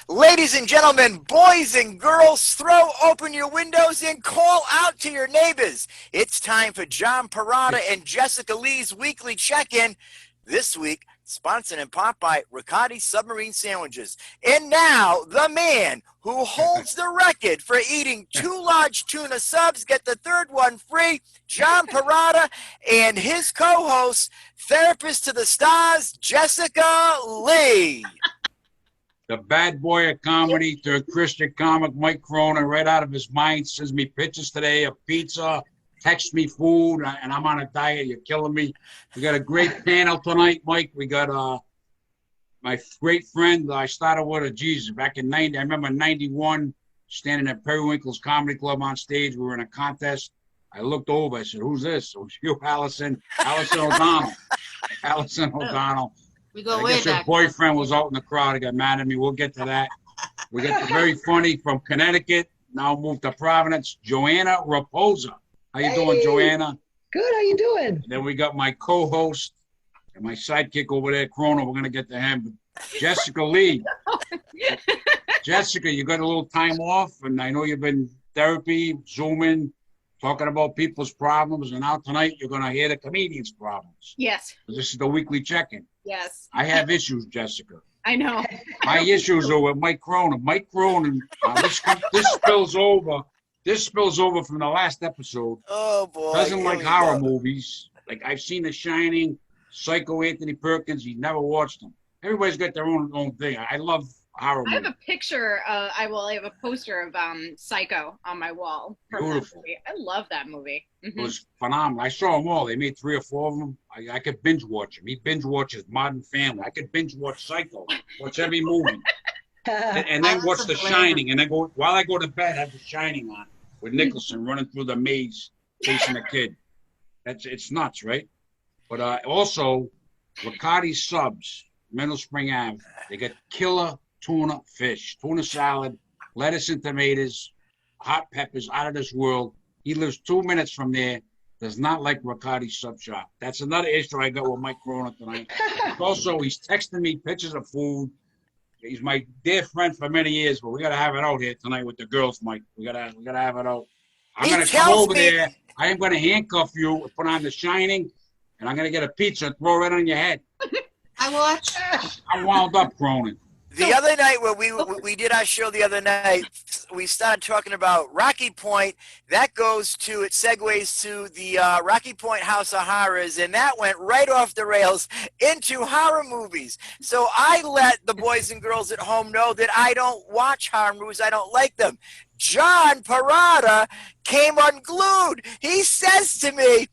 Ladies and gentlemen, boys and girls, throw open your windows and call out to your neighbors. It's time for John Perrotta and Jessica Leigh's weekly check-in. This week, sponsored in part by Riccati Submarine Sandwiches. And now, the man who holds the record for eating 2 large tuna subs, get the third one free, John Perrotta, and his co-host, therapist to the stars, Jessica Leigh. The bad boy of comedy to a Christian comic, Mike Cronin, right out of his mind, sends me pictures today of pizza, texts me food, and I'm on a diet. You're killing me. We got a great panel tonight, Mike. We got my great friend I started with, Jesus, back in 90. I remember 91, standing at Periwinkle's Comedy Club on stage. We were in a contest. I looked over. I said, "Who's this?" It was you, Alison O'Donnell. Alison O'Donnell. We go I way guess her back. boyfriend was out in the crowd. He got mad at me. We'll get to that. We got the very funny from Connecticut. Now moved to Providence, Joanna Rapoza. How you doing, Joanna? Good. How you doing? And then we got my co-host and my sidekick over there, Cronin. We're going to get to him. Jessica Leigh. Jessica, you got a little time off, and I know you've been therapy, Zooming, talking about people's problems, and now tonight you're going to hear the comedians' problems. Yes. This is the weekly check-in. Yes. I have issues, Jessica. I know. My issues are with Mike Cronin. Mike Cronin, this spills over. This spills over from the last episode. Oh, boy. Doesn't Here like we horror go. movies. Like, I've seen The Shining, Psycho, Anthony Perkins. He's never watched them. Everybody's got their own thing. I love horror I have movies. a picture. I have a poster of Psycho on my wall. From that Beautiful. movie. I love that movie. It was phenomenal. I saw them all. They made 3 or 4 of them. I could binge watch them. He binge watches Modern Family. I could binge watch Psycho. Watch every movie. And then watch The Shining. And then while I go to bed, have The Shining on with Nicholson running through the maze chasing a kid. It's nuts, right? But also, Riccati Subs, Middle Spring Ave. They got killer tuna fish, tuna salad, lettuce and tomatoes, hot peppers, out of this world. He lives 2 minutes from there. Does not like Riccati Sub Shop. That's another issue I got with Mike Cronin tonight. Also, he's texting me pictures of food. He's my dear friend for many years, but we gotta have it out here tonight with the girls, Mike. We gotta have it out. I'm gonna come over there. I am gonna handcuff you, put on The Shining, and I'm gonna get a pizza and throw it on your head. I watch. I'm wound up, Cronin. The other night when we did our show the other night, we started talking about Rocky Point. That segues to the Rocky Point House of Horrors, and that went right off the rails into horror movies. So I let the boys and girls at home know that I don't watch horror movies. I don't like them. John Perrotta came unglued. He says to me,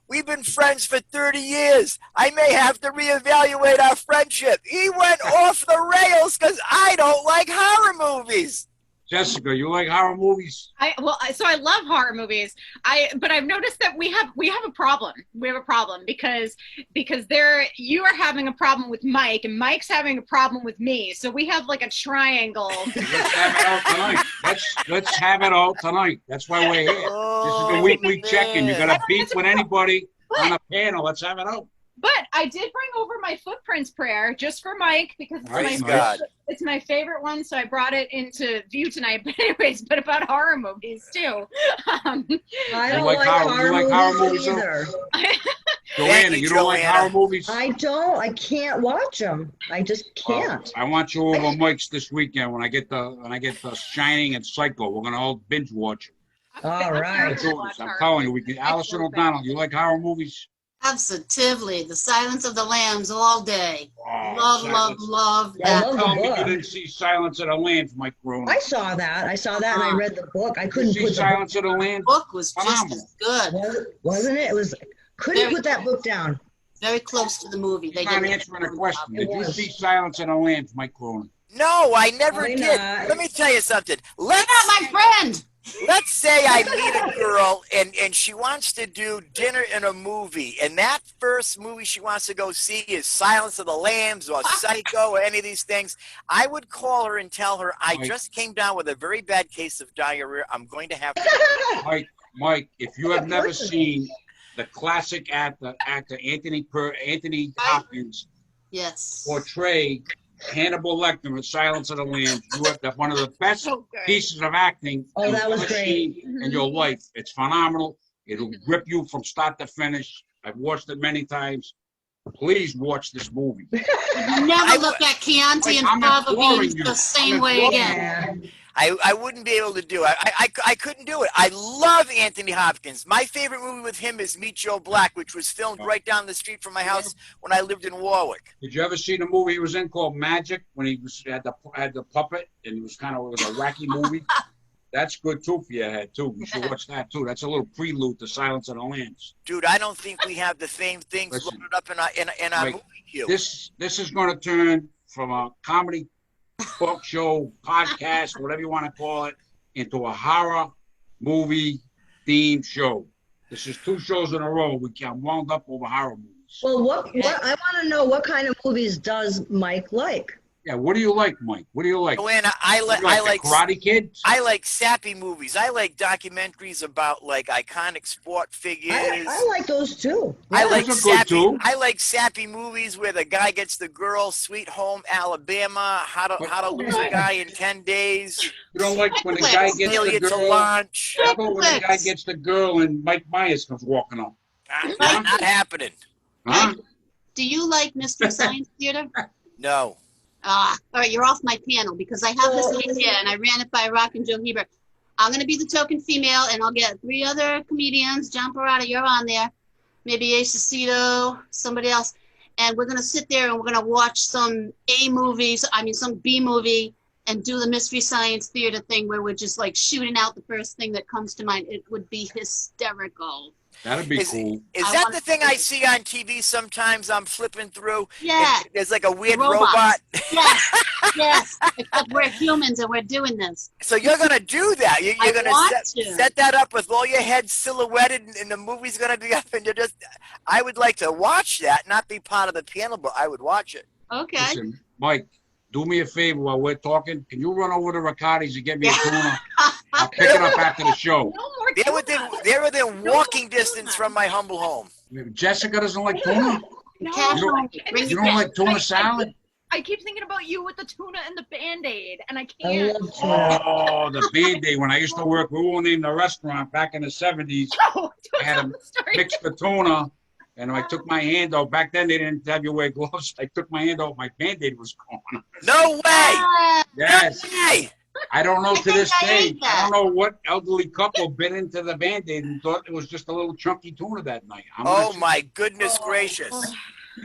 "We've been friends for 30 years. I may have to reevaluate our friendship." He went off the rails because I don't like horror movies. Jessica, you like horror movies? So I love horror movies. But I've noticed that we have a problem. We have a problem because you are having a problem with Mike, and Mike's having a problem with me. So we have like a triangle. Let's have it out tonight. Let's have it out tonight. That's why we're here. This is the weekly check-in. You're gonna beef with anybody on a panel. Let's have it out. But I did bring over my footprints prayer just for Mike because it's my favorite one, so I brought it into view tonight. But anyways, but about horror movies too. I don't like horror movies either. Joanna, you don't like horror movies? I don't. I can't watch them. I just can't. I want you over Mike's this weekend when I get the Shining and Psycho. We're gonna all binge watch it. All right. I'm telling you, we can. Alison O'Donnell, you like horror movies? Absolutely. The Silence of the Lambs all day. Oh, Love I that. love Tell the me you book. didn't see Silence of the Lambs, Mike Cronin. I saw that, and I read the book. I couldn't see put the Silence of the Lambs? Book was just Phenomenal. as good. wasn't it? It was couldn't put that book down. Very close to the movie. You're not answering a question. Did you see Silence of the Lambs, Mike Cronin? No, I never Why did. not? Let me tell you something. You're not my friend. Let's say I meet a girl and she wants to do dinner and a movie, and that first movie she wants to go see is Silence of the Lambs or Psycho or any of these things. I would call her and tell her, I just came down with a very bad case of diarrhea. I'm going to have to. Mike, if you have never seen the classic actor Anthony Hopkins Yes. portray Hannibal Lecter in Silence of the Lambs. You have one of the best So good. pieces of acting Oh, you've that was ever great. seen in your life. It's phenomenal. It'll grip you from start to finish. I've watched it many times. Please watch this movie. Never look at Chianti and I'm fava imploring beans you. the same I'm way imploring again. Yeah. I wouldn't be able to do it. I couldn't do it. I love Anthony Hopkins. My favorite movie with him is Meet Joe Black, which was filmed right down the street from my house when I lived in Warwick. Did you ever see the movie he was in called Magic when he had the puppet and it was kind of a wacky movie? That's good too for your head too. You should watch that too. That's a little prelude to Silence of the Lambs. Dude, I don't think we have the same things Listen, loaded up in our Mike, movie queue. This is going to turn from a comedy talk show, podcast, whatever you want to call it, into a horror movie themed show. This is 2 shows in a row. I'm wound up over horror movies. Well, what I want to know, what kind of movies does Mike like? Yeah, what do you like, Mike? What do you like? Joanna, I You like the Karate Kid? I like sappy movies. I like documentaries about like iconic sport figures. I like those too. I Yeah. like Those are good, sappy. too. I like sappy movies where the guy gets the girl, Sweet Home Alabama, how to lose a guy in 10 days, You don't like when the guy gets failure the to girl? launch. How about when the guy gets the girl and Mike Myers comes walking up? Not happening. Huh? Do you like Mystery Science Theater? No. All right, you're off my panel because I have this idea and I ran it by Rock and Joe Hebert. I'm going to be the token female and I'll get 3 other comedians. John Perrotta, you're on there. Maybe Ace Aceto, somebody else. And we're going to sit there and we're going to watch some some B movie and do the Mystery Science Theater thing where we're just like shooting out the first thing that comes to mind. It would be hysterical. That'd be cool. Is I that wanna the thing see I it. see on TV sometimes? I'm flipping through. Yeah. and there's like a weird Robots. robot. Yes, yes. Except we're humans and we're doing this. So you're gonna do that. You're I gonna want set, to. set that up with all your heads silhouetted, and the movie's gonna be up, and you're just. I would like to watch that, not be part of the panel, but I would watch it. Okay. Listen, Mike, do me a favor while we're talking. Can you run over to Riccardi's and get me a tuna? I'll pick it up after the show. No more They're within walking distance from my humble home. Jessica doesn't like tuna? Cash You don't- money. Bring You your don't cash. like tuna salad? I keep thinking about you with the tuna and the Band-Aid, and I I can't. love tuna. Oh, the Band-Aid. When I used to work, we were named the restaurant back in the 70s. Oh, I had tell a the story. Mixed the tuna, and I took my hand out. Back then, they didn't have you wear gloves. I took my hand out. My Band-Aid was gone. No way! Yes. No way! I don't know I to think this I day. ate that. I don't know what elderly couple bit into the Band-Aid and thought it was just a little chunky tuna that night. I'm not Oh sure. my goodness gracious!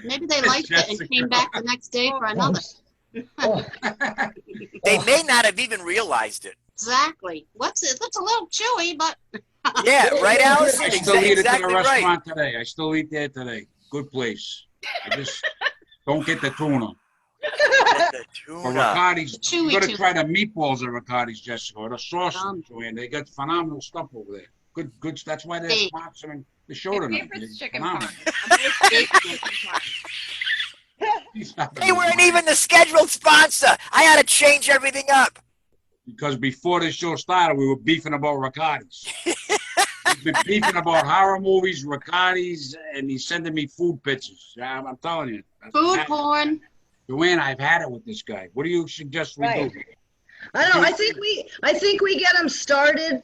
Maybe they liked it and came back the next day for another. Oh, They may not have even realized it. Exactly. What's it? That's a little chewy, but Yeah, right, Allison? I still eat it to the Exactly right. restaurant today. I still eat there today. Good place. I just don't get the tuna. The For tuna. Riccardi's, you Chewy gotta tuna. try the meatballs at Riccardi's, Jessica, or the sausage, Yum. Joanne. They got phenomenal stuff over there. Good. That's why they're Hey. sponsoring the show My tonight. favorite's They're chicken phenomenal. parm. They weren't even the scheduled sponsor. I had to change everything up. Because before the show started, we were beefing about Riccardi's. We've been beefing about horror movies, Riccardi's, and he's sending me food pictures. I'm telling you. food porn. Joanne, I've had it with this guy. What do you suggest we Right. do? I don't know. I think we get him started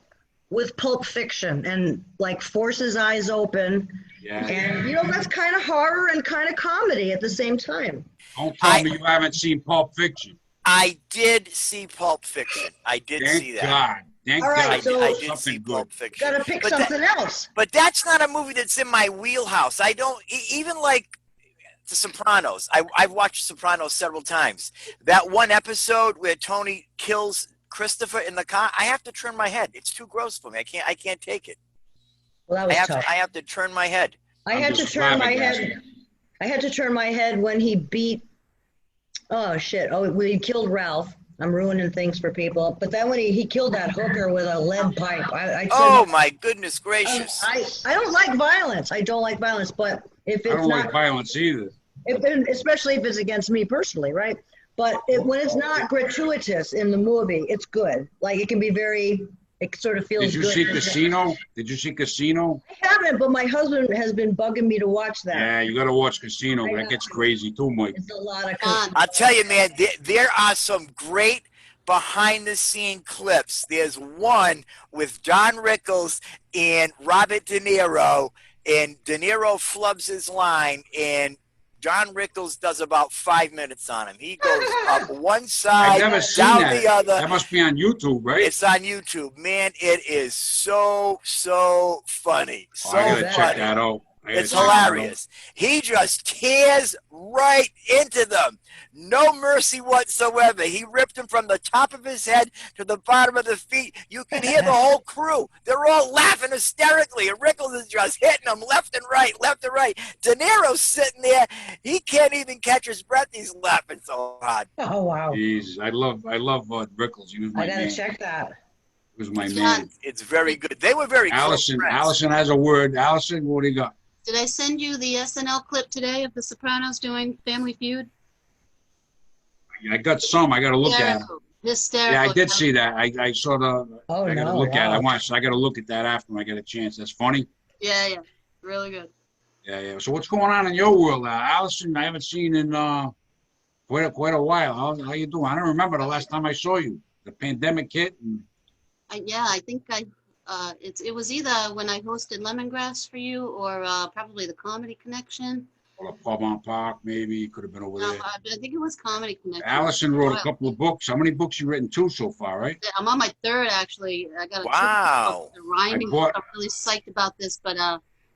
with Pulp Fiction and like force his eyes open, Yeah. and that's kind of horror and kind of comedy at the same time. Don't tell me you haven't seen Pulp Fiction. I did see Pulp Fiction. I did Thank see that. God. Thank All right, God. I so- did see Something good. Pulp Fiction. Got to pick But that- something else. But that's not a movie that's in my wheelhouse. I don't even like The Sopranos. I've watched Sopranos several times. That one episode where Tony kills Christopher in the car, I have to turn my head. It's too gross for me. I can't take it. Well, that I was have tough. to, I have to turn my head. I I'm had to just turn my flabbergasted. head. I had to turn my head when he beat. Oh shit! Oh, when he killed Ralph. I'm ruining things for people. But then when he killed that hooker with a lead pipe, I Oh my goodness gracious. I don't like violence. I don't like violence. But if I it's don't not, like violence either. especially if it's against me personally, right? But when it's not gratuitous in the movie, it's good. Like it can be very It sort of feels Did you good. see Casino? Did you see Casino? I haven't, but my husband has been bugging me to watch that. Yeah, you got to watch Casino. That gets crazy too, Mike. It's a lot of. Fun. I'll tell you, man, there are some great behind-the-scene clips. There's one with Don Rickles and Robert De Niro, and De Niro flubs his line, and John Rickles does about 5 minutes on him. He goes up one I've side, never seen down that. the other. That must be on YouTube, right? It's on YouTube. Man, it is so funny. Oh, So I gotta funny. check that out. It's hilarious. He just tears right into them. No mercy whatsoever. He ripped them from the top of his head to the bottom of the feet. You can hear the whole crew. They're all laughing hysterically. And Rickles is just hitting them left and right. De Niro's sitting there. He can't even catch his breath. He's laughing so hard. Oh wow! Jeez, I love Rickles. He was my I gotta man. check that. He was my It's man. fun. It's very good. They were very close friends. Allison has a word. Allison, what do you got? Did I send you the SNL clip today of The Sopranos doing Family Feud? I got some. I got to look at. Hysterical. Yeah, I did see that. I saw the. Oh, I got to no, look at it. wow. I got to look at that after I get a chance. That's funny. Yeah. Really good. Yeah. So what's going on in your world, Allison? I haven't seen in quite a while. How you doing? I don't remember the last time I saw you. The pandemic hit. And... I think it was either when I hosted Lemongrass for you or probably the Comedy Connection. Or a pub on Park, maybe. Could have been over No, there. I think it was Comedy Connection. Allison wrote a couple of books. How many books you written? 2 so far, right? I'm on my 3rd, actually. I got a Wow. the rhyming. I bought- I'm really psyched about this, but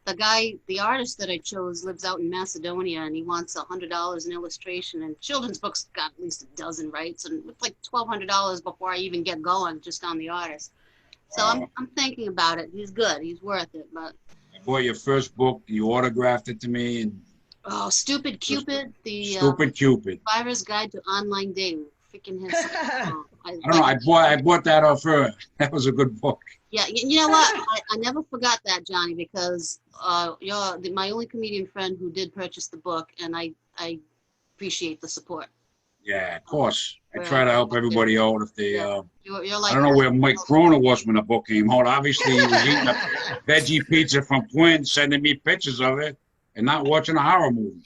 the artist that I chose lives out in Macedonia, and he wants $100 an illustration. And children's books got at least a dozen, right? So it's like $1,200 before I even get going, just on the artist. So Wow. I'm thinking about it. He's good. He's worth it. But I bought your first book. You autographed it to me. And Stupid Cupid, the Stupid Cupid. Survivor's Guide to Online Dating. Freaking his. I don't know. I bought that off her. That was a good book. Yeah, you know what? I never forgot that, Johnny, because you're my only comedian friend who did purchase the book, and I appreciate the support. Yeah, of course. I try to help everybody out if they. You're like I don't know where Mike Cronin was when the book came out. Obviously, he was eating a veggie pizza from Quinn, sending me pictures of it, and not watching a horror movie.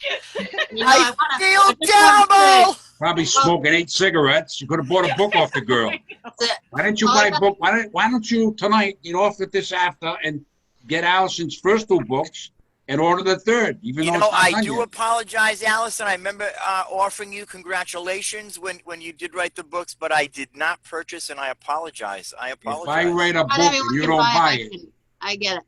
You know, I feel just wanna terrible. Probably smoking 8 cigarettes. You could have bought a book off the girl. That's it. Why didn't you buy a book? Why don't you tonight get off with this after and get Allison's first 2 books and order the 3rd? Even You though know, it's not I done do yet. apologize, Allison. I remember offering you congratulations when you did write the books, but I did not purchase, and I apologize. I If apologize. I write a book Not everyone and you can don't buy it. it, I get it.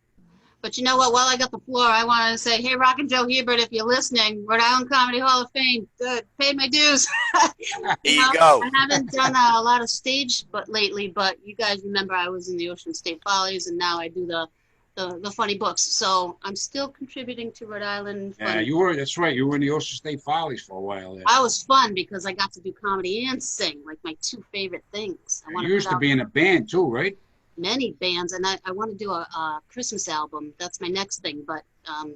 But you know what? While I got the floor, I wanted to say, hey, Rock and Joe Hebert, if you're listening, Rhode Island Comedy Hall of Fame, good, paid my dues. There you go. I haven't done a lot of stage lately, but you guys remember I was in the Ocean State Follies, and now I do the funny books. So I'm still contributing to Rhode Island. yeah, Funny. you were. That's right. You were in the Ocean State Follies for a while there. I was fun because I got to do comedy and sing, like my 2 favorite things. I want You used to be in a band too, right? many bands, and I want to do a Christmas album. That's my next thing, but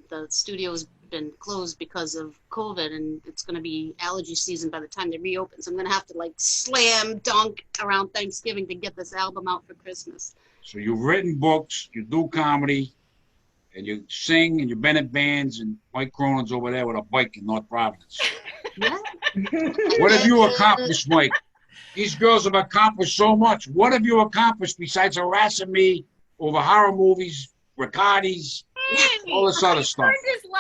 the studio's been closed because of COVID, and it's going to be allergy season by the time they reopen. So I'm going to have to like slam dunk around Thanksgiving to get this album out for Christmas. So you've written books, you do comedy, and you sing, and you've been in bands, and Mike Cronin's over there with a bike in North Providence. Yeah. What have you accomplished, Mike? These girls have accomplished so much. What have you accomplished besides harassing me over horror movies, Riccardi's, all this other stuff?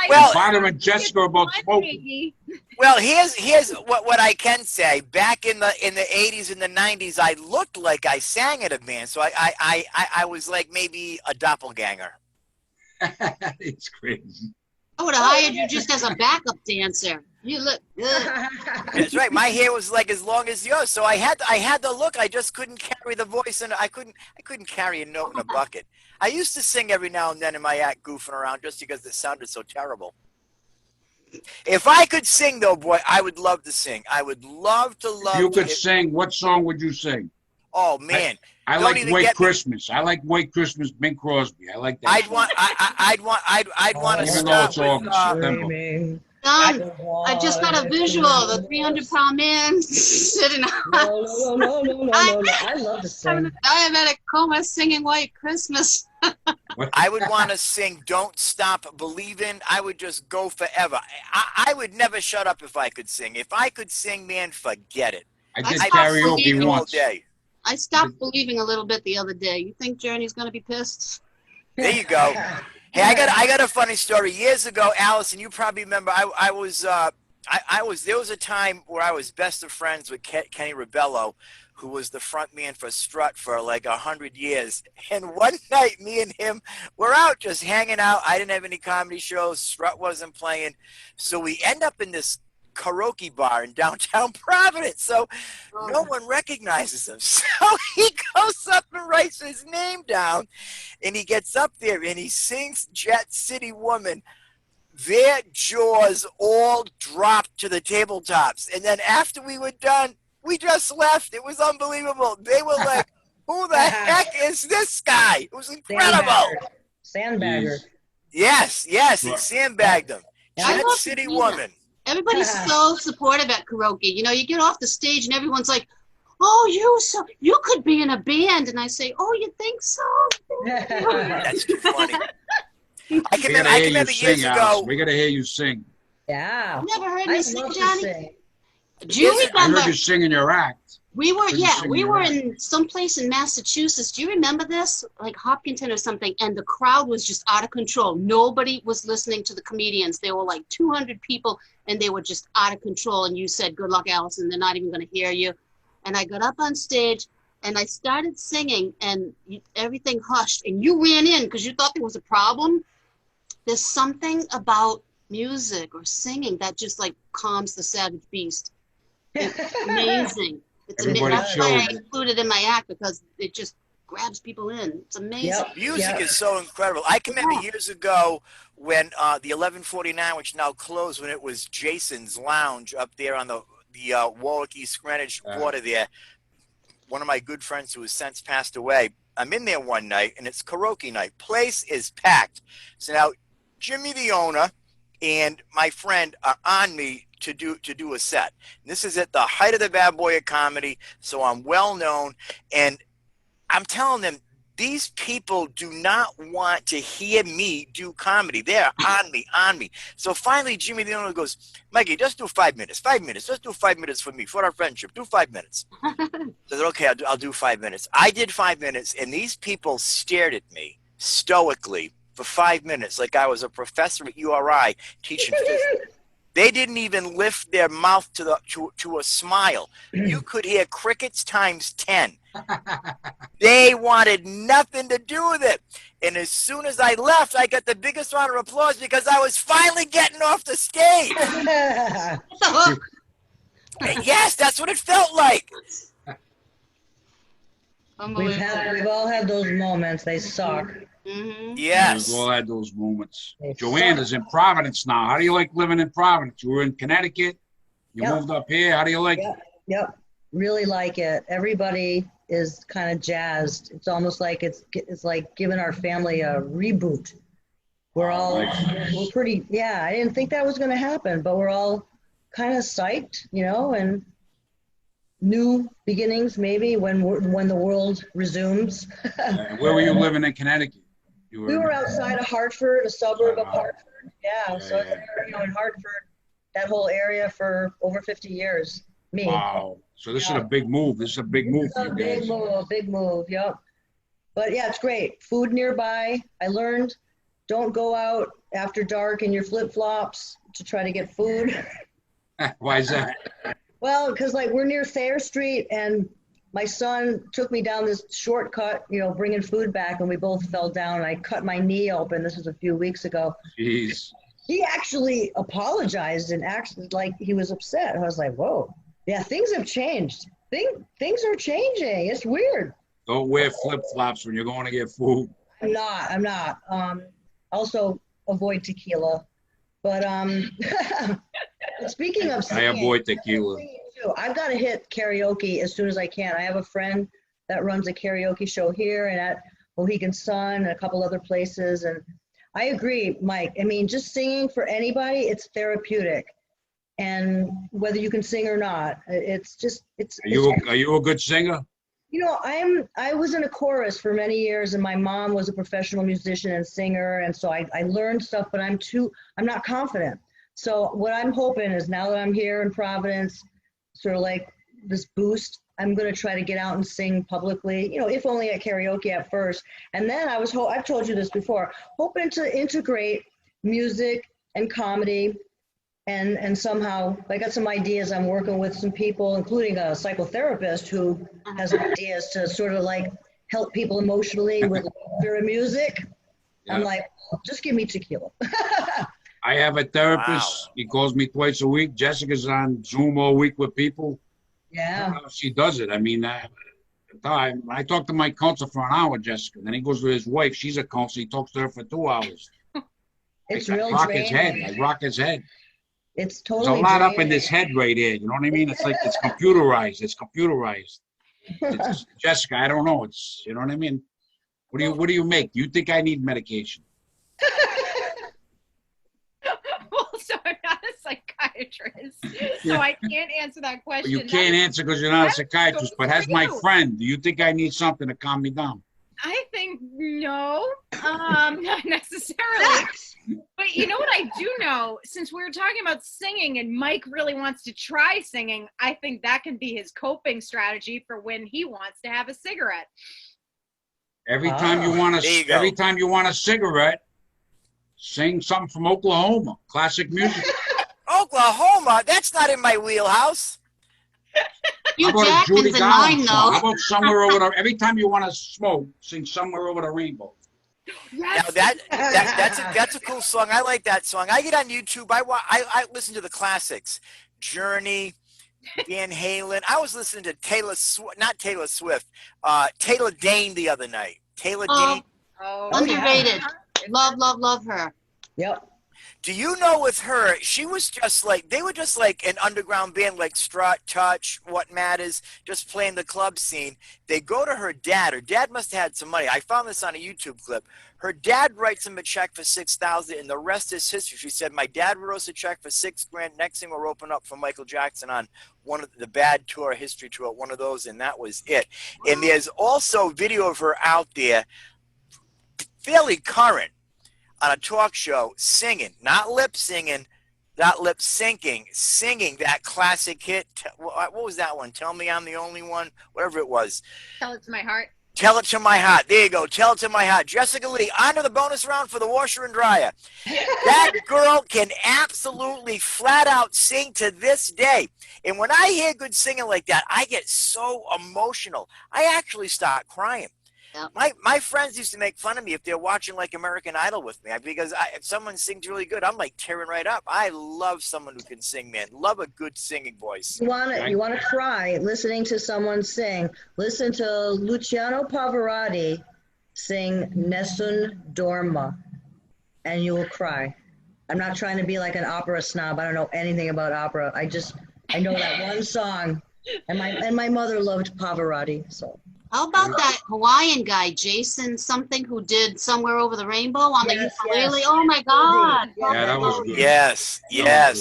Well- bothering Jessica about smoking. Well, here's what I can say. Back in the 80s and the 90s, I looked like I sang at a band, so I was like maybe a doppelganger. It's crazy. I would have hired you just as a backup dancer. You look good. That's right. My hair was like as long as yours, so I had the look. I just couldn't carry the voice, and I couldn't carry a note in a bucket. I used to sing every now and then in my act, goofing around, just because it sounded so terrible. If I could sing, though, boy, I would love to sing. I would love to. If you could sing, what song would you sing? Oh man, I Don't like even White get me- Christmas. I like White Christmas, Bing Crosby. I like that. I'd song. want. I'd want to Even though start it's August. with. September. Dreaming I just got a visual, the 300-pound man sitting on No. I love to having a sing. diabetic coma singing White Christmas. I would want to sing Don't Stop Believing. I would just go forever. I would never shut up if I could sing. If I could sing, man, forget it. I did stopped karaoke believing all once. day. I stopped believing a little bit the other day. You think Journey's gonna be pissed? There you go. Hey, I got a funny story. Years ago, Allison, you probably remember. I was there was a time where I was best of friends with Kenny Rebello, who was the front man for Strut for like 100 years. And one night, me and him were out just hanging out. I didn't have any comedy shows. Strut wasn't playing, so we end up in this karaoke bar in downtown Providence. So no one recognizes him. So he goes up and writes his name down, and he gets up there and he sings Jet City Woman. Their jaws all dropped to the tabletops. And then after we were done, we just left. It was unbelievable. They were like, who the heck is this guy? It was incredible. Sandbagger. Yes, he sandbagged him. I Jet love to City do that. Woman. Everybody's so supportive at karaoke. You know, you get off the stage and everyone's like, "Oh, you could be in a band," and I say, "Oh, you think so?" That's too funny. I can We gotta hear you remember years sing, ago. Alice. We gotta hear you sing. Yeah. You never heard me I sing, love to Johnny? sing. Do you I remember? heard you sing in your act. We were, Heard you yeah, sing we in were your act. in some place in Massachusetts. Do you remember this? Like Hopkinton or something, and the crowd was just out of control. Nobody was listening to the comedians. There were like 200 people, and they were just out of control. And you said, "Good luck, Allison. They're not even going to hear you." And I got up on stage, and I started singing, and everything hushed. And you ran in because you thought there was a problem. There's something about music or singing that just like calms the savage beast. It's amazing. It's amazing. Everybody That's why I chilled. included in my act, because it just grabs people in. It's amazing. Yep. Music Yeah. is so incredible. I can remember years ago when the 1149, which now closed, when it was Jason's Lounge up there on the Warwick East Greenwich border there. One of my good friends who has since passed away, I'm in there one night, and it's karaoke night. Place is packed. So now Jimmy, the owner, and my friend are on me to do a set. And this is at the height of the bad boy of comedy, so I'm well known, and I'm telling them, these people do not want to hear me do comedy. They're on me. So finally, Jimmy the owner goes, "Mikey, just do 5 minutes. 5 minutes. Just do 5 minutes for me, for our friendship. Do 5 minutes." So I said, "Okay, I'll do 5 minutes." I did 5 minutes, and these people stared at me stoically for 5 minutes like I was a professor at URI teaching physics. They didn't even lift their mouth to a smile. You could hear crickets times 10. They wanted nothing to do with it. And as soon as I left, I got the biggest round of applause because I was finally getting off the stage. And yes, that's what it felt like. We've all had those moments. They suck. Mm-hmm. Yes. We've all had those moments. They Joanna's in Providence now. How do you like living in Providence? You were in Connecticut. You Yep. moved up here. How do you like it? Yep. Really like it. Everybody is kind of jazzed. It's almost like it's like giving our family a reboot. We're all we're pretty. Yeah, I didn't think that was going to happen, but we're all kind of psyched, and new beginnings maybe when the world resumes. And where were you living in Connecticut? You We were outside of Hartford, a suburb of Hartford. Yeah, so Yeah. in Hartford, that whole area for over 50 years. Me. Wow. So this is a big move. This is a big move for you guys. A big move, yep. But yeah, it's great. Food nearby. I learned, don't go out after dark in your flip-flops to try to get food. Why is that? Well, because we're near Thayer Street, and my son took me down this shortcut, bringing food back, and we both fell down. And I cut my knee open. This was a few weeks ago. Jeez. He actually apologized and acted like he was upset. I was like, whoa. Yeah, things have changed. Things are changing. It's weird. Don't wear flip-flops when you're going to get food. I'm not. Also avoid tequila. But speaking of I singing, avoid tequila. too, I've got to hit karaoke as soon as I can. I have a friend that runs a karaoke show here and at Mohegan Sun and a couple other places, and I agree, Mike. I mean, just singing for anybody, it's therapeutic. And whether you can sing or not, it's just, Are you a good singer? you know, I was in a chorus for many years, and my mom was a professional musician and singer, and so I learned stuff, but I'm not confident. So what I'm hoping is now that I'm here in Providence, sort of like this boost, I'm going to try to get out and sing publicly, you know, if only at karaoke at first. And then I've told you this before, hoping to integrate music and comedy. And somehow I got some ideas. I'm working with some people, including a psychotherapist who has ideas to sort of like help people emotionally with their music. Yeah. I'm like, just give me tequila. I have a therapist. Wow. He calls me twice a week. Jessica's on Zoom all week with people. Yeah. She does it. I mean, I talked to my counselor for an hour, Jessica. Then he goes with his wife. She's a counselor. He talks to her for 2 hours. It's I real rock his head. draining. I rock his head. It's There's totally a lot up in draining. this head right here. You know what I mean? It's like it's computerized. It's computerized. Jessica, I don't know. It's, you know what I mean? What do you make? Do you think I need medication? Well, so I'm not a psychiatrist, so I can't answer that question. You can't answer because you're not a psychiatrist. But as my friend, do you think I need something to calm me down? I think no, not necessarily. But you know what I do know? Since we were talking about singing and Mike really wants to try singing, I think that can be his coping strategy for when he wants to have a cigarette. Every time you want a cigarette, sing something from Oklahoma, classic music. Oklahoma? That's not in my wheelhouse. Hugh How about a Jackman's Judy in Garland mine, song? though. How about Somewhere Over the... Every time you want to smoke, sing Somewhere Over the Rainbow. Yes. Now that's a cool song. I like that song. I get on YouTube. I listen to the classics. Journey, Van Halen. I was listening to Taylor Dane the other night. Taylor Dane. Oh, Underrated. yeah. Love her. Yep. Do you know with her, she was just like, they were just like an underground band like Strut, Touch, What Matters, just playing the club scene. They go to her dad. Her dad must have had some money. I found this on a YouTube clip. Her dad writes him a check for $6,000, and the rest is history. She said, my dad wrote us a check for $6,000. Next thing we're opening up for Michael Jackson on one of the Bad Tour, History Tour, one of those, and that was it. And there's also video of her out there, fairly current, on a talk show, singing, not lip singing, not lip syncing, singing that classic hit. What was that one? Tell Me I'm the Only One, whatever it was. Tell It to My Heart. Tell It to My Heart. There you go. Tell It to My Heart. Jessica Leigh, on to the bonus round for the washer and dryer. That girl can absolutely flat out sing to this day. And when I hear good singing like that, I get so emotional. I actually start crying. Yep. My friends used to make fun of me if they're watching like American Idol with me because if someone sings really good, I'm like tearing right up. I love someone who can sing, man. Love a good singing voice. You want to cry listening to someone sing. Listen to Luciano Pavarotti sing Nessun Dorma, and you will cry. I'm not trying to be like an opera snob. I don't know anything about opera. I know that one song, and my mother loved Pavarotti, so. How about that Hawaiian guy, Jason something, who did Somewhere Over the Rainbow on the ukulele? Yes. Oh my God! Yeah, that was good. Yes. Yeah.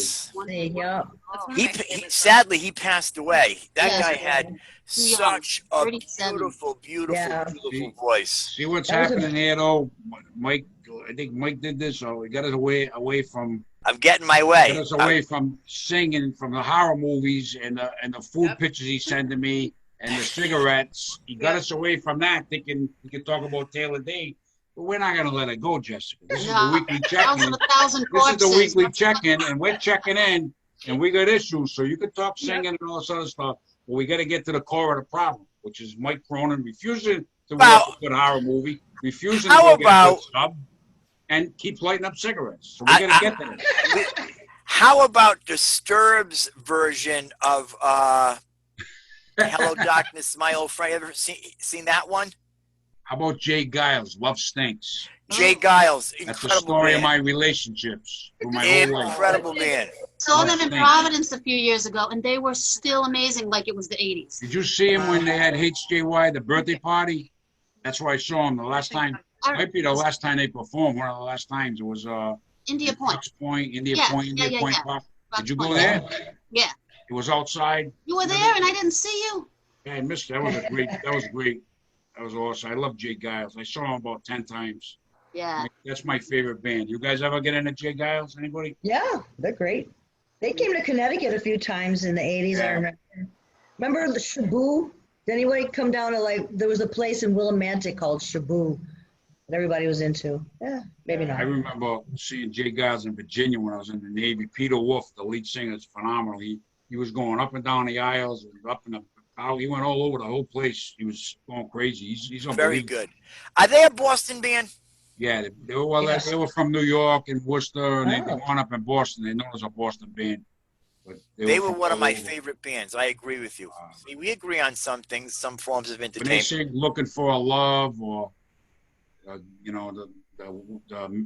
Sadly, he passed away. That Yes. guy had such a 37. beautiful voice. See what's That was a- happening here, though? Mike, I think Mike did this, so we got us away from... I'm getting my way. Get us away from singing, from the horror movies and the food pictures he sent to me and the cigarettes. He got us away from that, thinking we could talk about Taylor Dane. But we're not going to let it go, Jessica. This is the weekly check-in. 1,000 This is the corpses. weekly check-in, and we're checking in, and we got issues. So you can talk singing and all this other stuff, but we got to get to the core of the problem, which is Mike Cronin refusing to watch a good horror movie, refusing to go get a good sub, and keeps lighting up cigarettes. So we got to get to this. How about Disturbed's version of Hello Darkness, My Old Friend? Ever seen that one? How about Jay Giles? Love Stinks. Jay Giles, That's incredible the story man. of my relationships for my whole life. Incredible man. Saw them in Providence a few years ago, and they were still amazing, like it was the 80s. Did you see him when they had HJY, the birthday party? That's where I saw him the last time. might be the last time they performed. One of the last times it was India Point. Fox Point, India Yeah, Point, India yeah, Point yeah. Park. Fox Did you go Point. there? Yeah. It was outside. You were there and I didn't see you. Yeah, I missed it. That was great. That was awesome. I love Jay Giles. I saw him about 10 times. Yeah. That's my favorite band. You guys ever get into Jay Giles? Anybody? Yeah, they're great. They came to Connecticut a few times in the 80s, I Yeah. remember. Remember the Shaboo? Did anybody come down to there was a place in Willimantic called Shaboo that everybody was into? Yeah, maybe not. I remember seeing Jay Giles in Virginia when I was in the Navy. Peter Wolf, the lead singer, is phenomenal. He was going up and down the aisles, up in the he went all over the whole place. He was going crazy. He's Very good. Are they a Boston band? Yeah, they were Yes. they were from New York and Worcester, and they Oh. wound up in Boston. They know it was a Boston band. But They were from one of all my over. favorite bands. I agree with you. See, we agree on some things, some forms of When they entertainment. sing "Looking for a Love" or you know the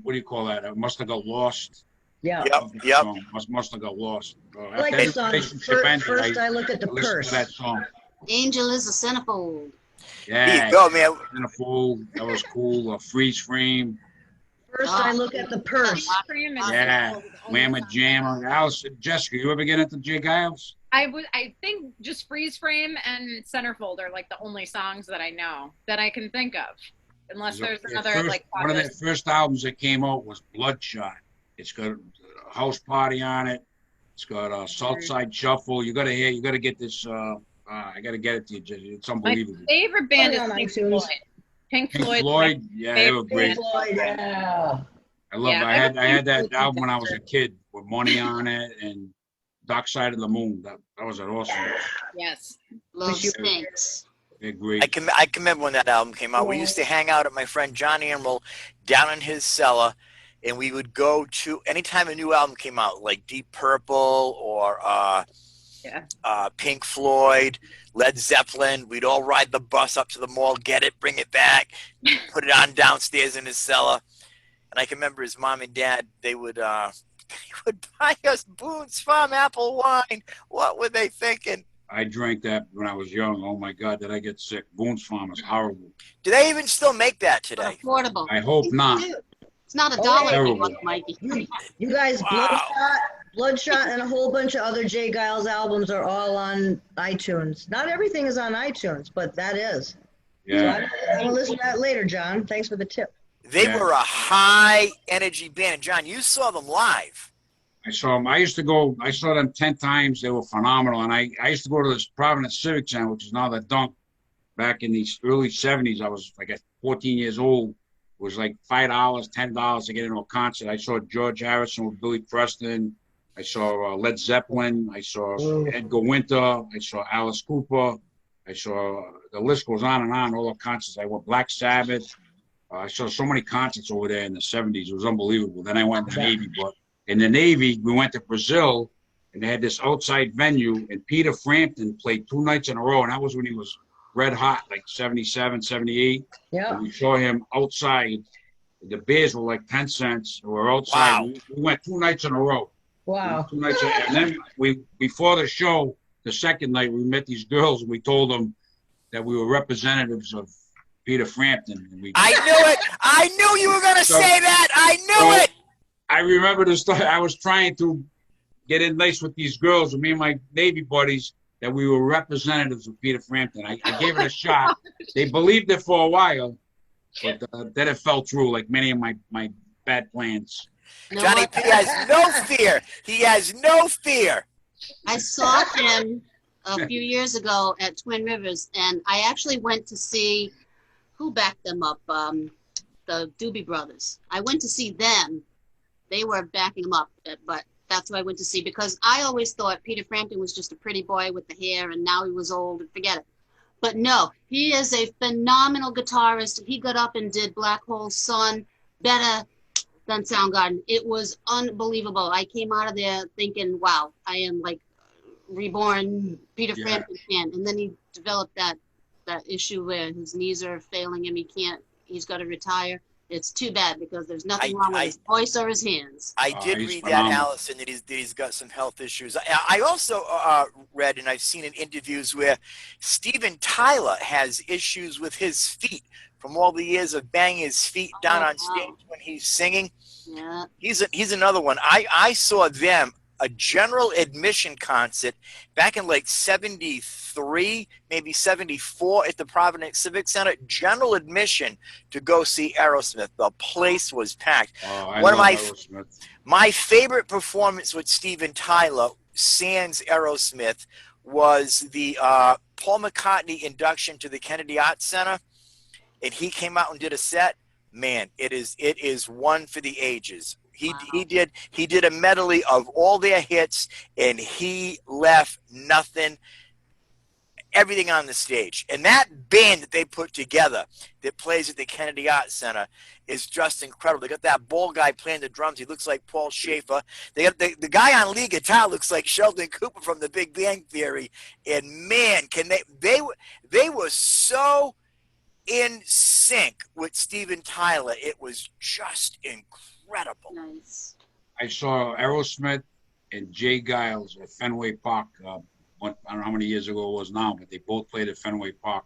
what do you call that? Must have got lost. Yeah. Yep. Must have got lost. I like After the song. relationship ended, First, I look at the listened purse. to that song. Angel is a centerfold. There Yeah, you go, man. Centerfold, that was cool. Freeze Frame. First, I look at the purse. Cream is Yeah, the only Whamma song. Jamma. Alison, Jessica, you ever get into Jay Giles? I think just Freeze Frame and Centerfold are like the only songs that I know that I can think of, unless there's another like One of their popular. first albums that came out was Bloodshot. It's got a house party on it. It's got a Southside Shuffle. You got to get this. I got to get it to you. It's My unbelievable. favorite band Put is it on Pink iTunes. Floyd. Pink Pink Floyd. Floyd, yeah, they were great. Floyd, yeah. I love. Yeah, I had that Floyd album when I was a concert. kid with Money on it and Dark Side of the Moon. That was an awesome. Yes. Love Wish you- stinks. They're great. I can remember when that album came out. We used to hang out at my friend John Emerald down in his cellar, and we would go to anytime a new album came out, like Deep Purple or Pink Floyd, Led Zeppelin. We'd all ride the bus up to the mall, get it, bring it back, put it on downstairs in his cellar. And I can remember his mom and dad, they would buy us Boone's Farm apple wine. What were they thinking? I drank that when I was young. Oh my God, did I get sick? Boone's Farm is horrible. Do they even still make that But today? affordable. I hope not. It's not a Oh, dollar terrible. anymore, Mikey. You guys, Wow. Bloodshot, and a whole bunch of other Jay Giles albums are all on iTunes. Not everything is on iTunes, but that is. Yeah. So I'm gonna listen to that later, John. Thanks for the tip. They Yeah. were a high energy band. And John, you saw them live. I saw them. I saw them 10 times. They were phenomenal. And I used to go to this Providence Civic Center, which is now the Dunk. Back in the early 70s, I was, 14 years old. It was like $5, $10 to get into a concert. I saw George Harrison with Billy Preston. I saw Led Zeppelin. I saw Edgar Winter. I saw Alice Cooper. I saw, the list goes on and on, all the concerts. I went Black Sabbath. I saw so many concerts over there in the 70s. It was unbelievable. Then I went to the Navy. But in the Navy, we went to Brazil, and they had this outside venue, and Peter Frampton played 2 nights in a row, and that was when he was red hot, like 77, 78. Yeah. And we saw him outside. The beers were like 10 cents. We were outside. Wow. We went 2 nights in a row. Wow. 2 nights, and then before the show, the second night, we met these girls, and we told them that we were representatives of Peter Frampton. And I knew it. I knew you were going to say that. I knew it. I remember the story. I was trying to get in nice with these girls, and me and my Navy buddies, that we were representatives of Peter Frampton. I gave it a shot. They believed it for a while, but then it fell through, like many of my bad plans. You know Johnny what? P has no fear. He has no fear. I saw him a few years ago at Twin Rivers, and I actually went to see who backed them up, the Doobie Brothers. I went to see them. They were backing them up, but that's what I went to see because I always thought Peter Frampton was just a pretty boy with the hair, and now he was old and forget it. But no, he is a phenomenal guitarist. He got up and did Black Hole Sun better than Soundgarden. It was unbelievable. I came out of there thinking, wow, I am like reborn Peter Frampton fan. And then he developed that issue where his knees are failing him. He's got to retire. It's too bad because there's nothing wrong with his voice or his hands. I did he's read phenomenal. that, Allison, that he's got some health issues. I also read, and I've seen in interviews where Steven Tyler has issues with his feet from all the years of banging his feet down on stage when he's singing. Yeah. He's another one. I saw them, a general admission concert back in like 73, maybe 74 at the Providence Civic Center. General admission to go see Aerosmith. The place was packed. Oh, One of Aerosmith. my favorite performance with Steven Tyler, sans Aerosmith, was the Paul McCartney induction to the Kennedy Arts Center, and he came out and did a set. Man, it is one for the ages. He did a medley of all their hits, and he left everything on the stage. And that band that they put together that plays at the Kennedy Arts Center is just incredible. They got that bald guy playing the drums. He looks like Paul Schaefer. They got the guy on lead guitar looks like Sheldon Cooper from The Big Bang Theory. And man, they were so in sync with Steven Tyler. It was just incredible. Nice. I saw Aerosmith and Jay Giles at Fenway Park. I don't know how many years ago it was now, but they both played at Fenway Park.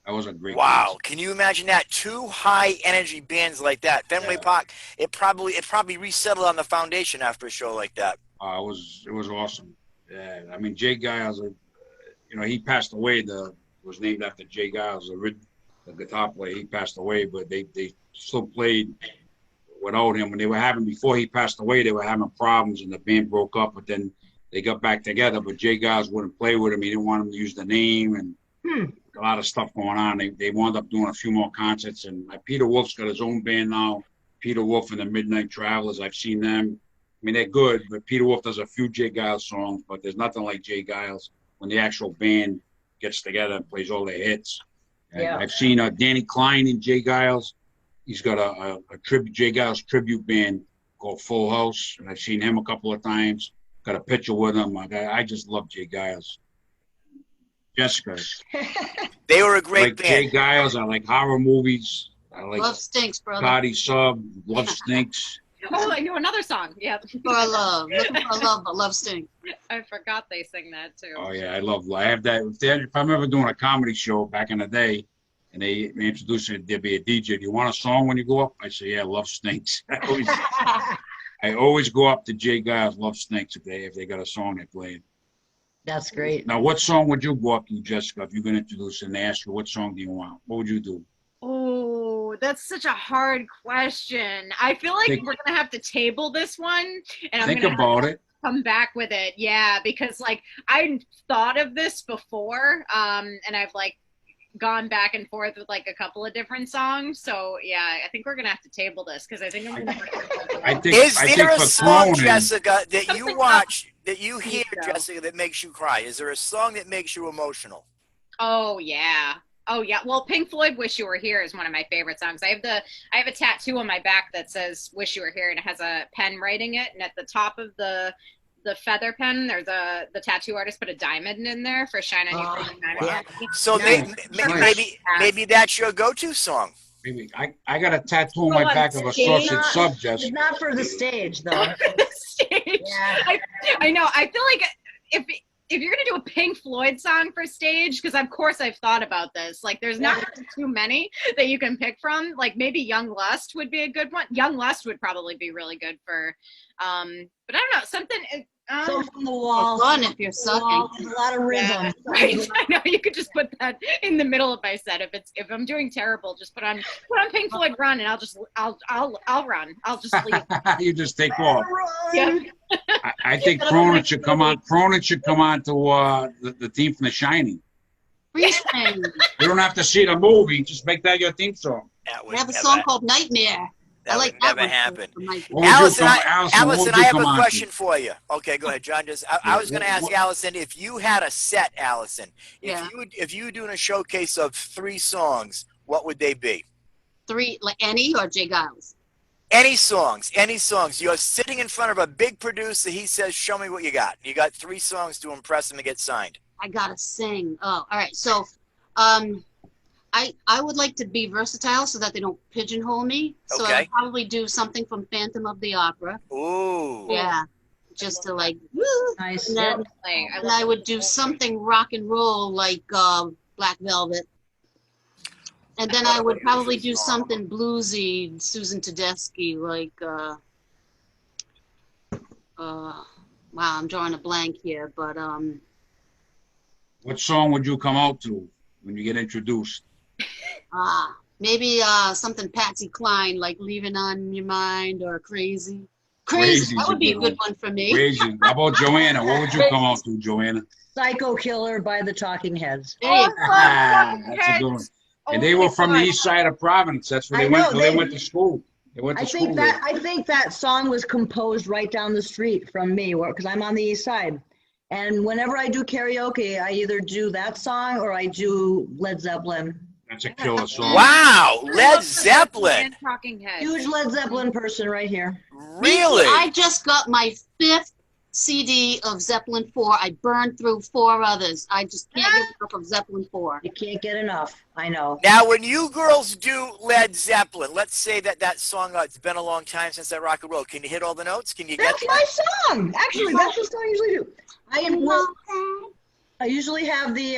That was a great Wow. concert. Can you imagine that? Two high energy bands like that. Fenway Park, it probably resettled on the foundation after a show like that. It was awesome. Yeah, I mean, Jay Giles, he passed away. Was named after Jay Giles, the guitar player. He passed away, but they still played without him. When before he passed away, they were having problems, and the band broke up. But then they got back together. But Jay Giles wouldn't play with him. He didn't want him to use the name, and a lot of stuff going on. They wound up doing a few more concerts. And Peter Wolf's got his own band now. Peter Wolf and the Midnight Travelers. I've seen them. I mean, they're good, but Peter Wolf does a few Jay Giles songs, but there's nothing like Jay Giles when the actual band gets together and plays all their hits. Yeah. I've seen Danny Klein and Jay Giles. He's got a Jay Giles tribute band called Full House, and I've seen him a couple of times. Got a picture with him. I just love Jay Giles. Jessica. They were a great band. Jay Giles. I like horror movies. I like Love Stinks, brother. Body Sub. Love Stinks. Oh, I knew another song. Yeah. For a love. Looking for a love, but love stinks. I forgot they sing that too. Oh yeah, I have that. If I'm ever doing a comedy show back in the day, and they introduce it, there'd be a DJ. Do you want a song when you go up? I say, yeah, Love Stinks. I always go up to Jay Giles, Love Stinks, if they got a song they played. That's great. Now, what song would you go up to, Jessica, if you're going to introduce and they ask you what song do you want? What would you do? Oh, that's such a hard question. I feel like we're going to have to table this one. And I'm think gonna about it. Come back with it. Yeah, because like I thought of this before and I've like gone back and forth with like a couple of different songs. So yeah, I think we're gonna have to table this because I think I'm gonna Is there a song, Cronin, Jessica, that you watch, that you hear, Jessica, that makes you cry? Is there a song that makes you emotional? Oh yeah. Well, Pink Floyd "Wish You Were Here" is one of my favorite songs. I have a tattoo on my back that says "Wish You Were Here" and it has a pen writing it, and at the top of the feather pen, there's the tattoo artist put a diamond in there for "Shine on You." Wow. So maybe that's your go-to song. Maybe I got a tattoo on my back of a sausage subject. It's not for the stage, though. The stage. Yeah. I know. I feel like if you're gonna do a Pink Floyd song for stage, because of course I've thought about this. Like, there's not too many that you can pick from. Like maybe "Young Lust" would be a good one. "Young Lust" would probably be really good for. But I don't know, something. So from the wall. Fun if you're sucking. A lot of rhythm. Yeah, right. I know you could just put that in the middle of my set. If I'm doing terrible, just put on Pink Floyd "Run" and I'll run. I'll just leave. You just take off. Yeah. I think Cronin should come on. Cronin should come on to the theme from The Shining. Freestyle. You don't have to see the movie. Just make that your theme song. We have a song called Nightmare. That I like would that never one. happen. Allison, Allison, I have a question for you. Okay, go ahead, John. I was going to ask Allison, if you had a set, Allison, if you were doing a showcase of 3 songs, what would they be? 3, like any or Jay Giles? Any songs. You're sitting in front of a big producer. He says, show me what you got. You got 3 songs to impress him and get signed. I gotta sing. Oh, all right. So, I would like to be versatile so that they don't pigeonhole me. So I Okay. would probably do something from Phantom of the Opera. Ooh. Yeah. Just to like, woo. Nice. And then, and I would do something rock and roll like Black Velvet. And then I would probably do something bluesy, Susan Tedeschi, like, wow, I'm drawing a blank here, but What song would you come out to when you get introduced? maybe something Patsy Cline, like Leaving on Your Mind or Crazy. Crazy, that would be a good one for me. Crazy. How about Joanna? What would you come out to, Joanna? Psycho Killer by the Talking Heads. There you go. That's a good one. And they were from the east side of Providence. That's where I they went. know, They went to school. They went to I school think there. that song was composed right down the street from me, because I'm on the east side. And whenever I do karaoke, I either do that song or I do Led Zeppelin. That's a killer song. Wow, Led Zeppelin. Talking Heads. Huge Led Zeppelin person right here. Really? I just got my 5th CD of Zeppelin 4. I burned through 4 others. I just can't get enough of Zeppelin 4. You can't get enough. I know. Now, when you girls do Led Zeppelin, let's say that song, it's been a long time since I rock and roll. Can you hit all the notes? Can you get That's my song. Actually, that's the song I usually do. I usually have the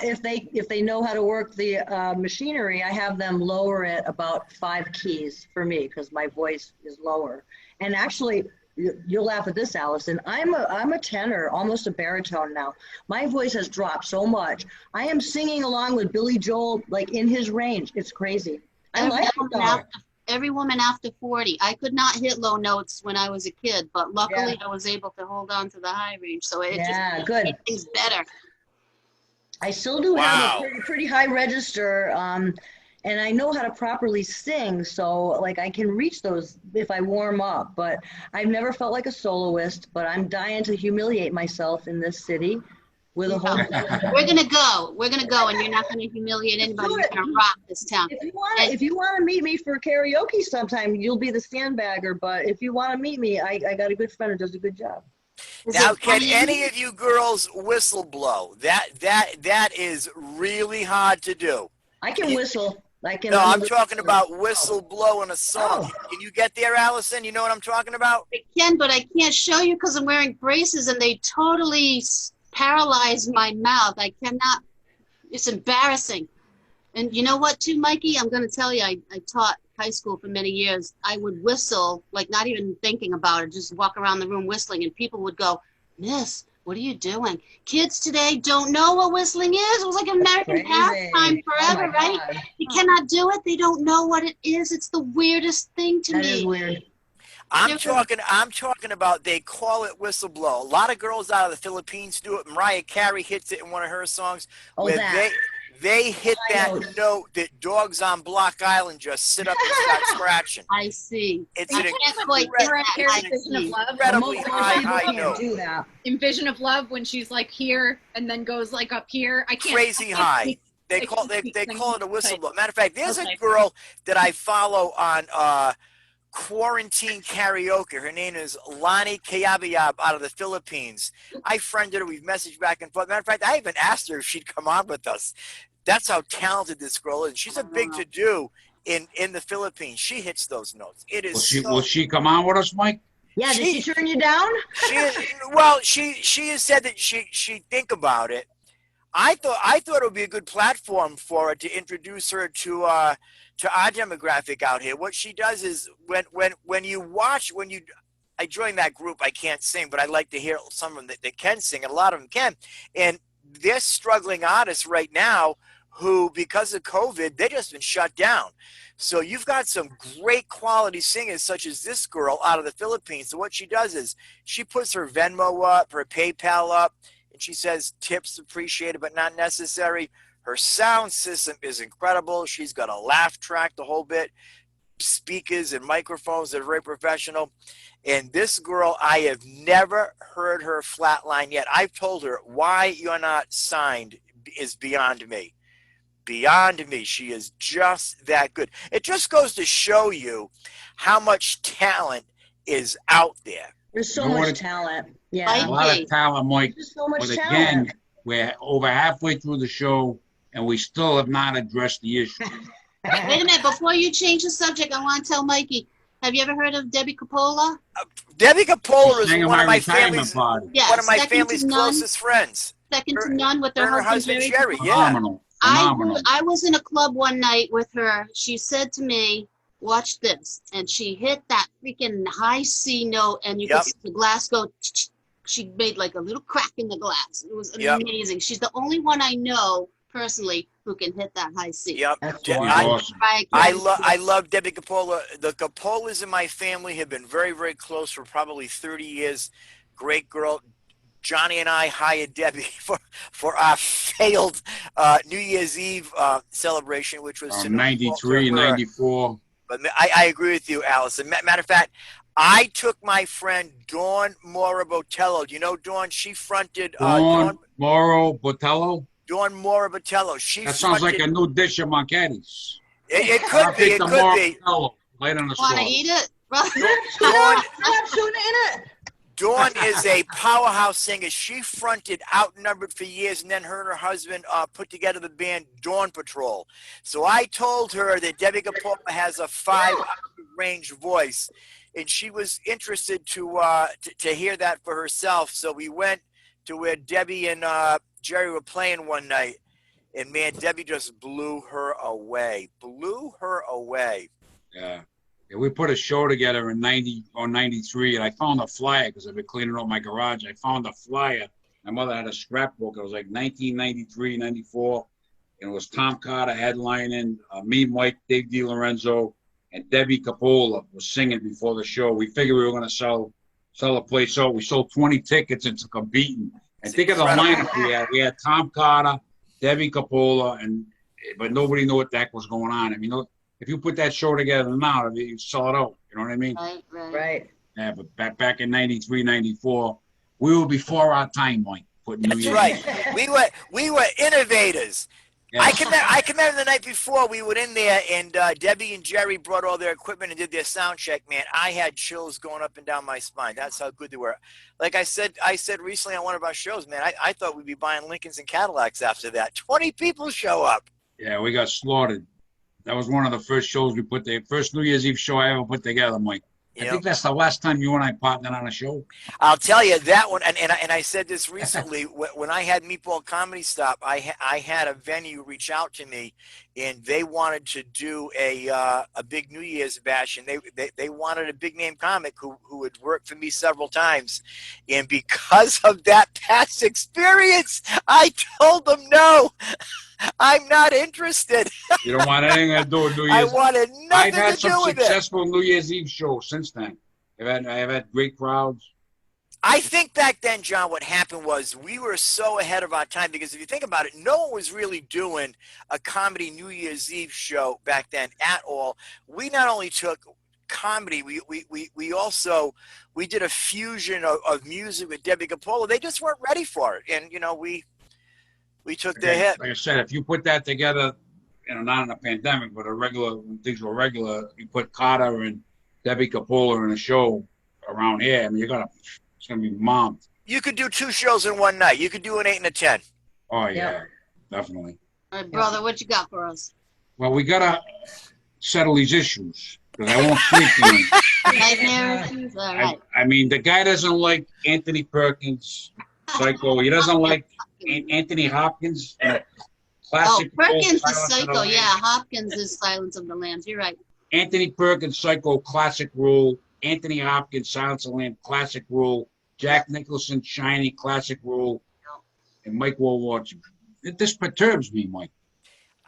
if they know how to work the machinery, I have them lower it about 5 keys for me because my voice is lower. And actually, you'll laugh at this, Allison. I'm a tenor, almost a baritone now. My voice has dropped so much. I am singing along with Billy Joel, like in his range. It's crazy. I like it. Every woman after 40. I could not hit low notes when I was a kid, but luckily I was able to hold on to the high range. So it just good. made things better. I still do have a pretty high register, and I know how to properly sing. So like I can reach those if I warm up, but I've never felt like a soloist, but I'm dying to humiliate myself in this city with a whole. We're gonna go, and you're not gonna humiliate anybody. You're gonna rock this town. If you want to meet me for karaoke sometime, you'll be the sandbagger. But if you want to meet me, I got a good friend who does a good job. Now, can any of you girls whistle blow? That is really hard to do. I can whistle. No, I'm talking about whistle blow in a song. Oh. Can you get there, Allison? You know what I'm talking about? I can, but I can't show you because I'm wearing braces, and they totally paralyze my mouth. I cannot. It's embarrassing. And you know what, too, Mikey? I'm going to tell you, I taught high school for many years. I would whistle, like not even thinking about it, just walk around the room whistling, and people would go, "Miss, what are you doing?" Kids today don't know what whistling is. It was like American pastime forever, right? God. You cannot do it. They don't know what it is. It's the weirdest thing to me. That is weird. I'm talking about, they call it whistle blow. A lot of girls out of the Philippines do it. Mariah Carey hits it in one of her songs where they hit that note that dogs on Block Island just sit up and start scratching. I see. It's I an can't quite get that. I Vision of see. Love. incredibly high Can't note. do that. In Vision of Love, when she's like here and then goes like up here, I can't. Crazy high. They call it a whistle blow. Matter of fact, there's a girl that I follow on Quarantine Karaoke. Her name is Lani Kayabayab out of the Philippines. I friended her. We've messaged back and forth. Matter of fact, I even asked her if she'd come on with us. That's how talented this girl is. She's a big to-do in the Philippines. She hits those notes. It is. Will she come on with us, Mike? Yeah, did she turn you down? She has said that she'd think about it. I thought it would be a good platform for her to introduce her to our demographic out here. What she does is when I join that group, I can't sing, but I like to hear some of them that can sing, and a lot of them can. And they're struggling artists right now who, because of COVID, they've just been shut down. So you've got some great quality singers such as this girl out of the Philippines. So what she does is she puts her Venmo up, her PayPal up, and she says tips appreciated but not necessary. Her sound system is incredible. She's got a laugh track, the whole bit, speakers and microphones that are very professional. And this girl, I have never heard her flatline yet. I've told her why you're not signed is beyond me. Beyond me. She is just that good. It just goes to show you how much talent is out there. There's so much talent. Yeah. A lot of talent, Mike. There's so much But talent. again, we're over halfway through the show. and we still have not addressed the issue. Wait a minute, before you change the subject, I want to tell Mikey, have you ever heard of Debbie Capola? Debbie Capola Sang is at one of my retirement family's party. Yeah, one of my second to family's none. closest friends. Second to none with Her her and her husband husband, Jerry. Yeah. Phenomenal. Phenomenal. I was in a club one night with her. She said to me, watch this. And she hit that freaking high C note, and you Yep. could see the glass go. She made like a little crack in the glass. It was Yep. amazing. She's the only one I know personally who can hit that high C. Yep. That's She's wonderful. awesome. I love Debbie Capola. The Capolas in my family have been very, very close for probably 30 years. Great girl. Johnny and I hired Debbie for our failed New Year's Eve celebration, which was to no fault of 93, her. 94. But I agree with you, Allison. Matter of fact, I took my friend Dawn Mora Botello. Do you know Dawn? She fronted Dawn Moro Botello. Dawn Mora Botello. She That sounds like fronted, a new dish of Marchetti's. it could be. It could be. Light on the Want to stove. eat it? Dawn, Stop shooting in it. Dawn is a powerhouse singer. She fronted Outnumbered for years, and then her and her husband put together the band Dawn Patrol. So I told her that Debbie Capola has a 5-range voice, and she was interested to hear that for herself. So we went to where Debbie and Jerry were playing one night, and man, Debbie just blew her away. Blew her away. Yeah. Yeah, we put a show together in 90 or 93, and I found a flyer because I've been cleaning out my garage. I found a flyer. My mother had a scrapbook. It was like 1993, 94. And it was Tom Carter headlining, me, Mike, Dave DiLorenzo, and Debbie Capola was singing before the show. We figured we were going to sell a place out. We sold 20 tickets and took a beating. And think of the lineup we had. We had Tom Carter, Debbie Capola, but nobody knew what the heck was going on. I mean, if you put that show together now, you sell it out. You know what I mean? Right. Yeah, but back in 93, 94, we were before our time, Mike. Putting New That's Year's right. We were innovators. Yeah. I can remember the night before we were in there, and Debbie and Jerry brought all their equipment and did their sound check. Man, I had chills going up and down my spine. That's how good they were. Like I said recently on one of our shows, man, I thought we'd be buying Lincolns and Cadillacs after that. 20 people show up. Yeah, we got slaughtered. That was one of the first shows we put the first New Year's Eve show I ever put together, Mike. I think that's the last time you and I partnered on a show. I'll tell you that one, and I said this recently when I had Meatball Comedy Stop. I had a venue reach out to me, and they wanted to do a big New Year's bash, and they wanted a big name comic who had worked for me several times, and because of that past experience, I told them no. I'm not interested. You don't want anything to do with New Year's. I wanted nothing I've had to do some with it. successful New Year's Eve shows since then. I've had great crowds. I think back then, John, what happened was we were so ahead of our time because if you think about it, no one was really doing a comedy New Year's Eve show back then at all. We not only took comedy, we also did a fusion of music with Debbie Capola. They just weren't ready for it, and we took their hit. Like I said, if you put that together, not in a pandemic, but when things were regular, you put Carter and Debbie Capola in a show around here, I mean, it's gonna be mobbed. You could do 2 shows in one night. You could do an 8 and a 10. Oh yeah, definitely. All right, brother, what you got for us? Well, we gotta settle these issues because I won't sleep tonight. Nightmare issues? All right. I mean, the guy doesn't like Anthony Perkins, Psycho. He doesn't like Anthony Hopkins. Classic. Perkins is Psycho. Yeah, Hopkins is Silence of the Lambs. You're right. Anthony Perkins, Psycho, classic role. Anthony Hopkins, Silence of the Lambs, classic role. Jack Nicholson, Shiny, classic role. And Mike Wallwatch. This perturbs me, Mike.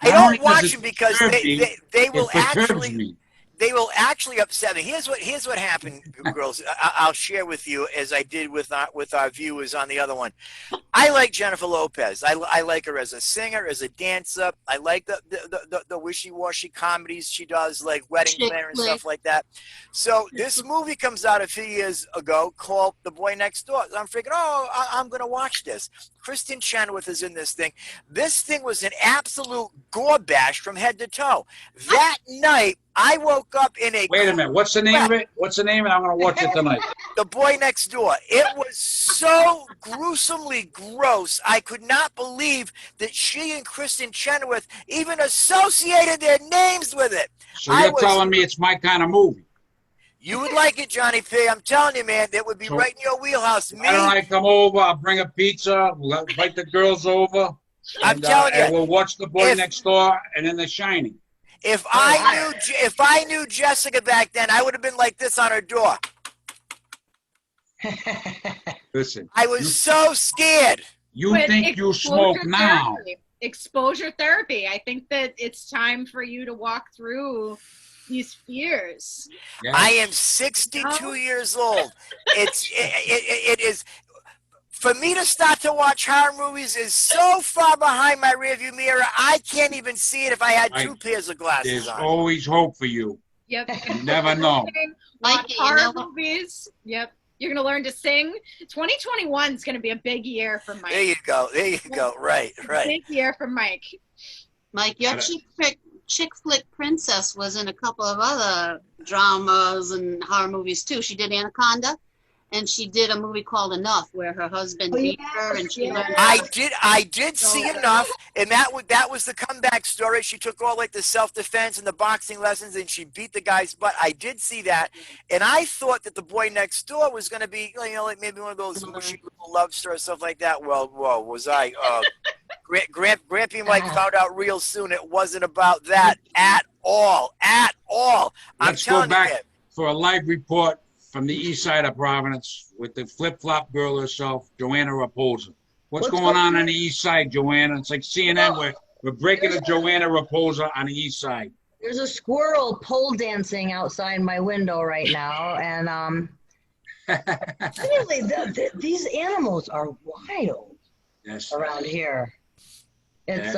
I don't watch them because they will perturbs me. They will actually upset me. Here's what happened, girls. I'll share with you as I did with our viewers on the other one. I like Jennifer Lopez. I like her as a singer, as a dancer. I like the wishy-washy comedies she does, like Wedding Planner and stuff like that. So this movie comes out a few years ago called The Boy Next Door. I'm thinking, I'm going to watch this. Kristen Chenoweth is in this thing. This thing was an absolute gore bash from head to toe. That night, I woke up in a Wait a minute. What's the name of it? What's the name? And I'm going to watch it tonight. The Boy Next Door. It was so gruesomely gross. I could not believe that she and Kristen Chenoweth even associated their names with it. So you're telling me it's my kind of movie? You would like it, Johnny P. I'm telling you, man. That would be right in your wheelhouse. Why don't I come over? I'll bring a pizza. We'll invite the girls over. I'm telling you. And we'll watch The Boy Next Door and then The Shining. If I knew Jessica back then, I would have been like this on her door. Listen. I was so scared. You think you smoke now. Exposure therapy. I think that it's time for you to walk through these fears. Yes. I am 62 years old. It is for me to start to watch horror movies is so far behind my rearview mirror. I can't even see it if I had two pairs of glasses There's on. always hope for you. Yep. You never know. Watch horror movies. Yep. You're going to learn to sing. 2021 is going to be a big year for Mike. There you go. There you go. Right. Big year for Mike. Mike, your chick flick princess was in a couple of other dramas and horror movies too. She did Anaconda, and she did a movie called Enough, where her husband beat her, and she learned. I did see Enough, and that was the comeback story. She took all like the self-defense and the boxing lessons, and she beat the guy's butt. I did see that, and I thought that The Boy Next Door was going to be, like maybe one of those mushy little love stories, stuff like that. Well, whoa, was I? Grampy Mike found out real soon it wasn't about that at all. Let's go back for a live report from the east side of Providence with the flip-flop girl herself, Joanna Rapoza. What's going on the east side, Joanna? It's like CNN. We're breaking to Joanna Rapoza on the east side. There's a squirrel pole dancing outside my window right now, and really, these animals are wild around here. It's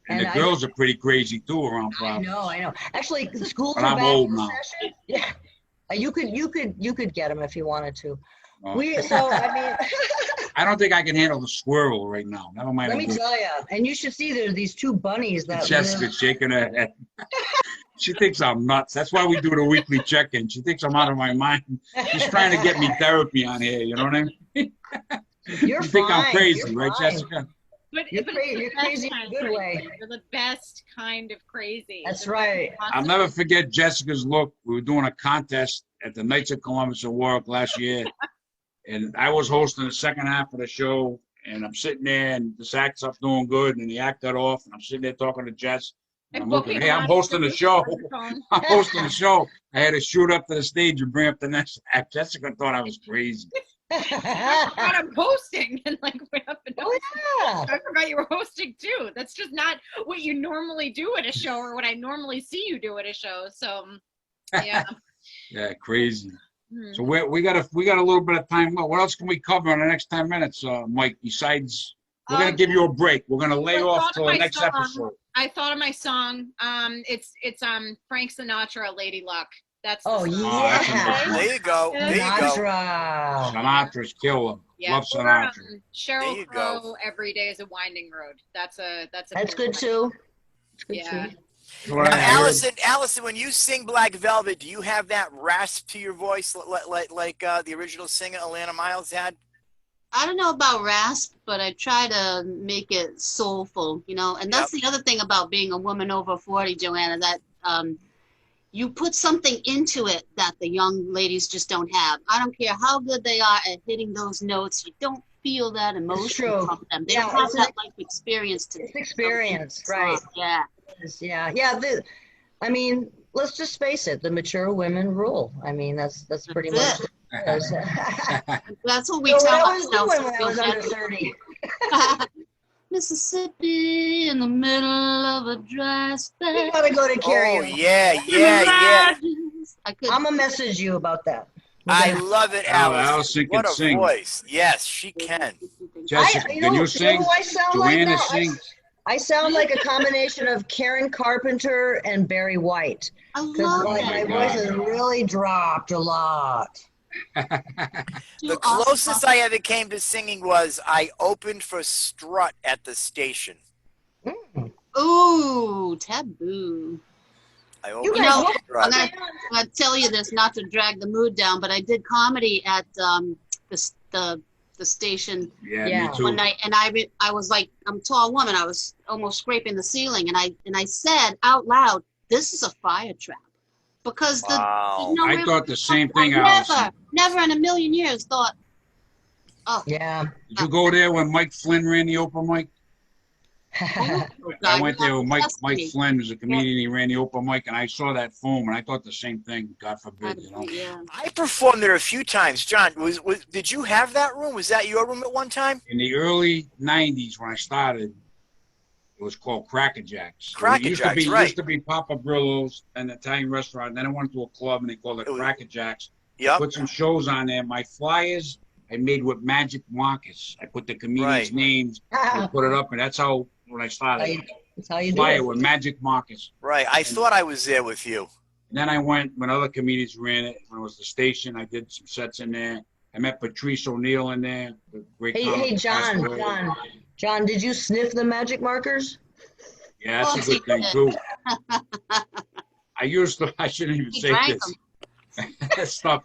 and the girls are pretty crazy too around Providence. I know. Actually, the schools but are I'm back old in now. session. Yeah. You could get them if you wanted to. Oh. I I don't think I can handle the squirrel right now. Never mind. let me tell you, and you should see there's these two bunnies that Jessica's shaking her head. She thinks I'm nuts. That's why we do the weekly check-in. She thinks I'm out of my mind. She's trying to get me therapy on here. You know what I mean? You're You think I'm fine. crazy, You're right, fine. Jessica? You're crazy in a good way. You're the best kind of crazy. That's right. I'll never forget Jessica's look. We were doing a contest at the Knights of Columbus in Warwick last year, and I was hosting the second half of the show, and I'm sitting there, and this act's up doing good, and the act got off, and I'm sitting there talking to Jess. And I'm looking, hey, I'm hosting the show. I'm hosting the show. I had to shoot up to the stage and bring up the next act. Jessica thought I was crazy. I'm hosting and like went up and yeah. I forgot you were hosting too. That's just not what you normally do at a show or what I normally see you do at a show. So yeah. Yeah, crazy. So we got a little bit of time. What else can we cover in the next 10 minutes, Mike? Besides, we're gonna give you a break. We're gonna lay off till the next episode. I thought of my song. It's Frank Sinatra, Lady Luck. That's the song. Yeah. There you go. There you go. Sinatra's killer. Yeah. Love Sinatra. Sheryl Crow, Every Day is a Winding Road. That's good too. Yeah. Alison, when you sing Black Velvet, do you have that rasp to your voice like the original singer Alana Miles had? I don't know about rasp, but I try to make it soulful, and that's the other thing about being a woman over 40, Joanna, that you put something into it that the young ladies just don't have. I don't care how good they are at hitting those notes. You don't feel that emotion from them. They don't have that life experience to experience, right? Yeah. Yeah. I mean, let's just face it. The mature women rule. I mean, that's pretty much it. That's what we tell ourselves when I was under 30. Mississippi in the middle of a dry spell. You gotta go to karaoke. Oh yeah. I'm gonna message you about that. I love it, Alison can what a sing. voice. Yes, she can. Jessica, can you sing? I sound Joanna like sings. I sound like a combination of Karen Carpenter and Barry White. I love my voice has really dropped a lot. The closest I ever came to singing was I opened for Strut at the station. Ooh, taboo. I hope You You guys know, look I'm gonna tell you this not to drag the mood down, but I did comedy at the station Yeah, Yeah. me too. one night, and I was like, I'm a tall woman, I was almost scraping the ceiling, and I said out loud, "This is a fire trap," because Wow. I thought the same thing, Allison. never in a million years thought, oh, Yeah. Did you go there when Mike Flynn ran the open mic? I God, went there with Mike me. Flynn, who's a comedian. He ran the open mic, and I saw that foam, and I thought the same thing. God forbid, you know. Yeah. I performed there a few times. John, did you have that room? Was that your room at one time? In the early '90s, when I started, it was called Cracker Jacks. Cracker It Jacks, used right. to be Papa Brillo's, an Italian restaurant. Then I went to a club, and they called it It was- Cracker Jacks. Yep. Put some shows on there. My flyers I made with magic markers. I put the comedians' Right. names, and I put it up, and that's how when I started. That's how you do Flyer it. with magic markers. Right. I thought I was there with you. And then I went when other comedians ran it. When it was the station, I did some sets in there. I met Patrice O'Neill in there. The great Hey, comic hey, passed John, away. John, did you sniff the magic markers? Yeah, that's a good thing too. I shouldn't even He say drank this. Stuff.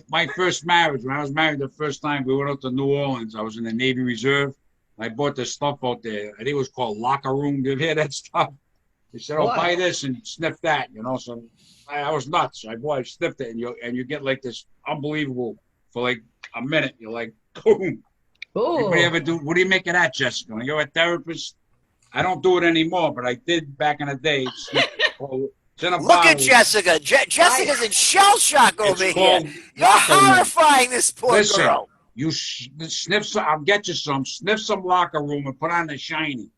My first marriage, when I was married the first time, we went out to New Orleans. I was in the Navy Reserve. I bought this stuff out there. I think it was called Locker Room. Did you hear that stuff? They said, "Oh, What? buy this and sniff that," you know. So I was nuts. I sniffed it, and you get like this unbelievable for like a minute. You're like, boom. Oh, Anybody ever do? What do you make of that, Jessica? When you're a therapist, I don't do it anymore, but I did back in the day. It's in a Look bottle. at Jessica. Jessica's in shell shock over It's here. called You're Locker Room. horrifying this poor Listen, girl. you sniff some. I'll get you some. Sniff some Locker Room and put on the shiny.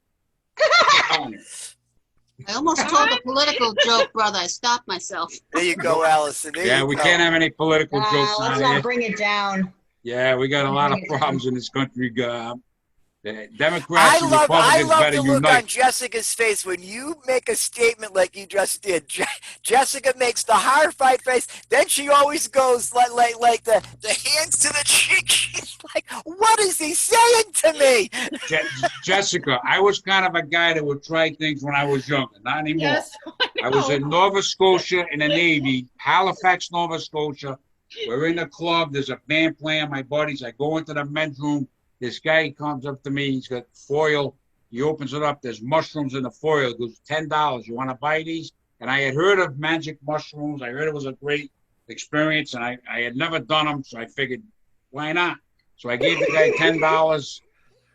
I almost told a political joke, brother. I stopped myself. There you go, Allison. There Yeah, you we go. can't have any political jokes let's on not here. bring it down. Yeah, we got a lot of problems in this country. The Democrats and I Republicans love better the look on unite. Jessica's face when you make a statement like you just did. Jessica makes the horrified face. Then she always goes like the hands to the cheek. She's like, "What is he saying to me?" Jessica, I was kind of a guy that would try things when I was younger. Not anymore. Yes, I was in Nova Scotia in the Navy, Halifax, Nova Scotia. We're in the club. There's a band playing. My buddies. I go into the men's room. This guy comes up to me. He's got foil. He opens it up. There's mushrooms in the foil. It goes, $10. You want to buy these? And I had heard of magic mushrooms. I heard it was a great experience, and I had never done them, so I figured, why not? So I gave the guy $10.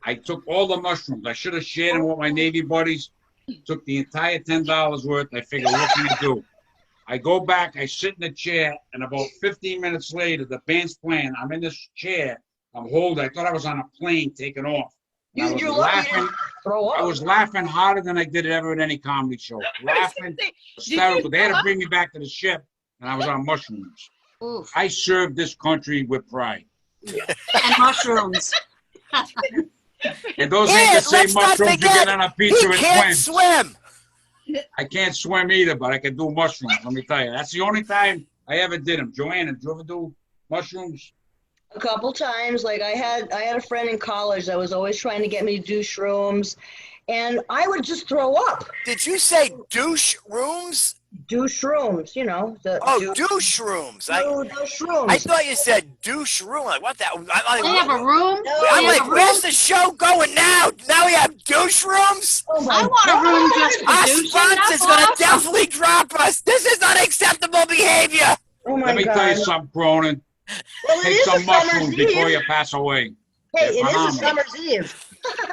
I took all the mushrooms. I should have shared them with my Navy buddies. Took the entire $10 worth. I figured, what can you do? I go back. I sit in the chair, and about 15 minutes later, the band's playing. I'm in this chair. I'm holding. I thought I was on a plane taking off. I was You're lucky laughing. to throw up. I was laughing harder than I did ever at any comedy show. Laughing, hysterical. They had to bring me back to the ship, and I was on mushrooms. Oof. I served this country with pride. And mushrooms. And those ain't the And same let's not mushrooms you forget, get on a He pizza at can't Twins. swim. I can't swim either, but I can do mushrooms. Let me tell you, that's the only time I ever did them. Joanna, did you ever do mushrooms? A couple times. Like I had a friend in college that was always trying to get me to do shrooms, and I would just throw up. Did you say douche rooms? Do shrooms, you know. Oh, douche rooms. do shrooms. I thought you said douche room. Like what that? They have a room. I'm They like, have a where's room? the show going now? Now we have douche rooms? Oh my I want a room just for Our douching. sponsor's That's gonna awesome. definitely drop us. This is unacceptable behavior. Oh my Let me God. tell you something, Cronin. Well, it Take is a some mushrooms summer's before eve. you pass away. Hey, They're it is a phenomenal. summer's eve.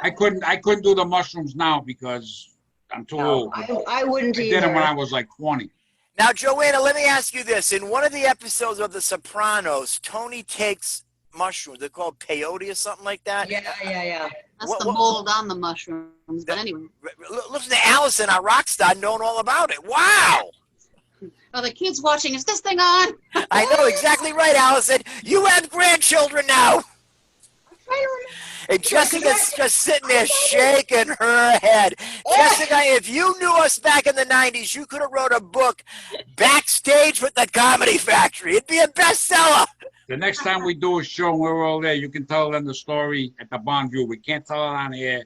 I couldn't do the mushrooms now because I'm too old. I wouldn't I either. did them when I was like 20. Now, Joanna, let me ask you this. In one of the episodes of The Sopranos, Tony takes mushrooms. They're called peyote or something like that. Yeah. That's What- the what- mold on the mushrooms. But anyway. Listen to Allison, our rock star, knowing all about it. Wow. Oh, the kids watching. Is this thing on? I know exactly right, Allison. You have grandchildren now. And Jessica's just sitting there shaking her head. Jessica, if you knew us back in the 90s, you could have wrote a book, Backstage with the Comedy Factory. It'd be a bestseller. The next time we do a show and we're all there, you can tell them the story at the Bonneview. We can't tell it on air.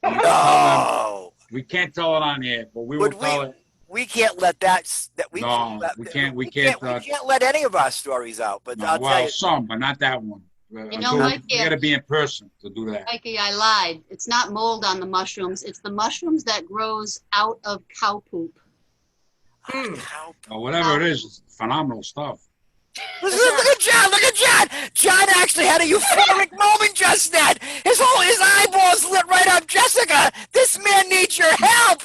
No. We can't tell it on air, but we will Would we- tell it. we can't let that we No, can't, we can't. we can't let any of our stories out. But No, I'll tell well, you, some, but not that one. You know, Mikey, you got to be in person to do that. Mikey, I lied. It's not mold on the mushrooms. It's the mushrooms that grows out of cow poop. Or whatever it is, it's phenomenal stuff. Look at John! Look at John! John actually had a euphoric moment just then. His eyeballs lit right up. Jessica, this man needs your help.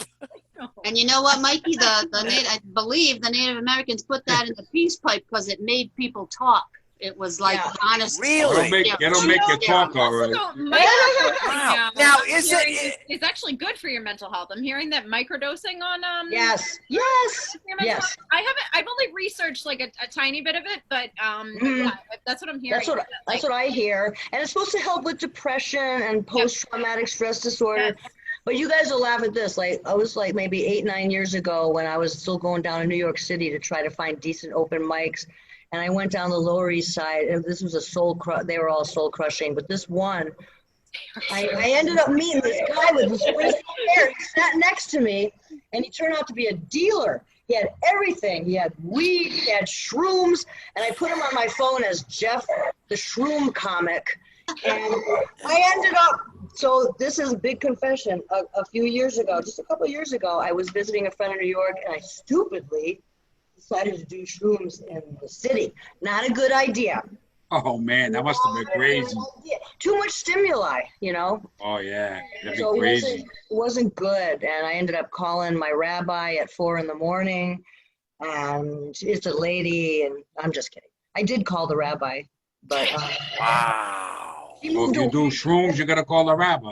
And you know what, Mikey? I believe the Native Americans put that in the peace pipe because it made people talk. It was like honest. Really? It'll make you talk, all right. Wow. Now, it's actually good for your mental health. I'm hearing that microdosing on Yes. I've only researched like a tiny bit of it, but yeah, that's what I'm hearing. That's what I hear. And it's supposed to help with depression and post-traumatic stress disorder. Yes. But you guys will laugh at this. Like, I was like maybe 8-9 years ago when I was still going down to New York City to try to find decent open mics. And I went down the Lower East Side, and this was they were all soul crushing. But this one, I ended up meeting this guy with this crazy hair. He sat next to me, and he turned out to be a dealer. He had everything. He had weed, he had shrooms, and I put him on my phone as Jeff, the Shroom Comic. And I ended up, so this is a big confession. A few years ago, just a couple of years ago, I was visiting a friend in New York, and I stupidly decided to do shrooms in the city. Not a good idea. Oh man, that must have been crazy. Too much stimuli, you know. Oh yeah, that'd be So crazy. it wasn't good, and I ended up calling my rabbi at 4 a.m, and it's a lady, and I'm just kidding. I did call the rabbi, but wow. Well, if you do shrooms, you gotta call the rabbi.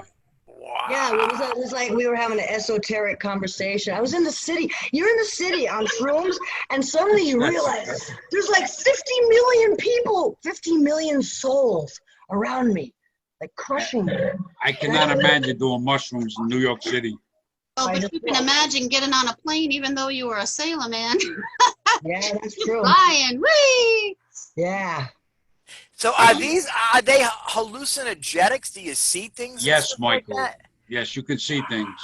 Yeah, it was like we were having an esoteric conversation. I was in the city. You're in the city on shrooms, and suddenly you realize there's like 50 million people, 50 million souls around me, like crushing me. I cannot imagine doing mushrooms in New York City. Oh, but you can imagine getting on a plane even though you were a sailor man. Yeah, that's true. Flying, whee! Yeah. So are they hallucinogenics? Do you see things? and Yes, stuff like Michael. that? Yes, you can see things.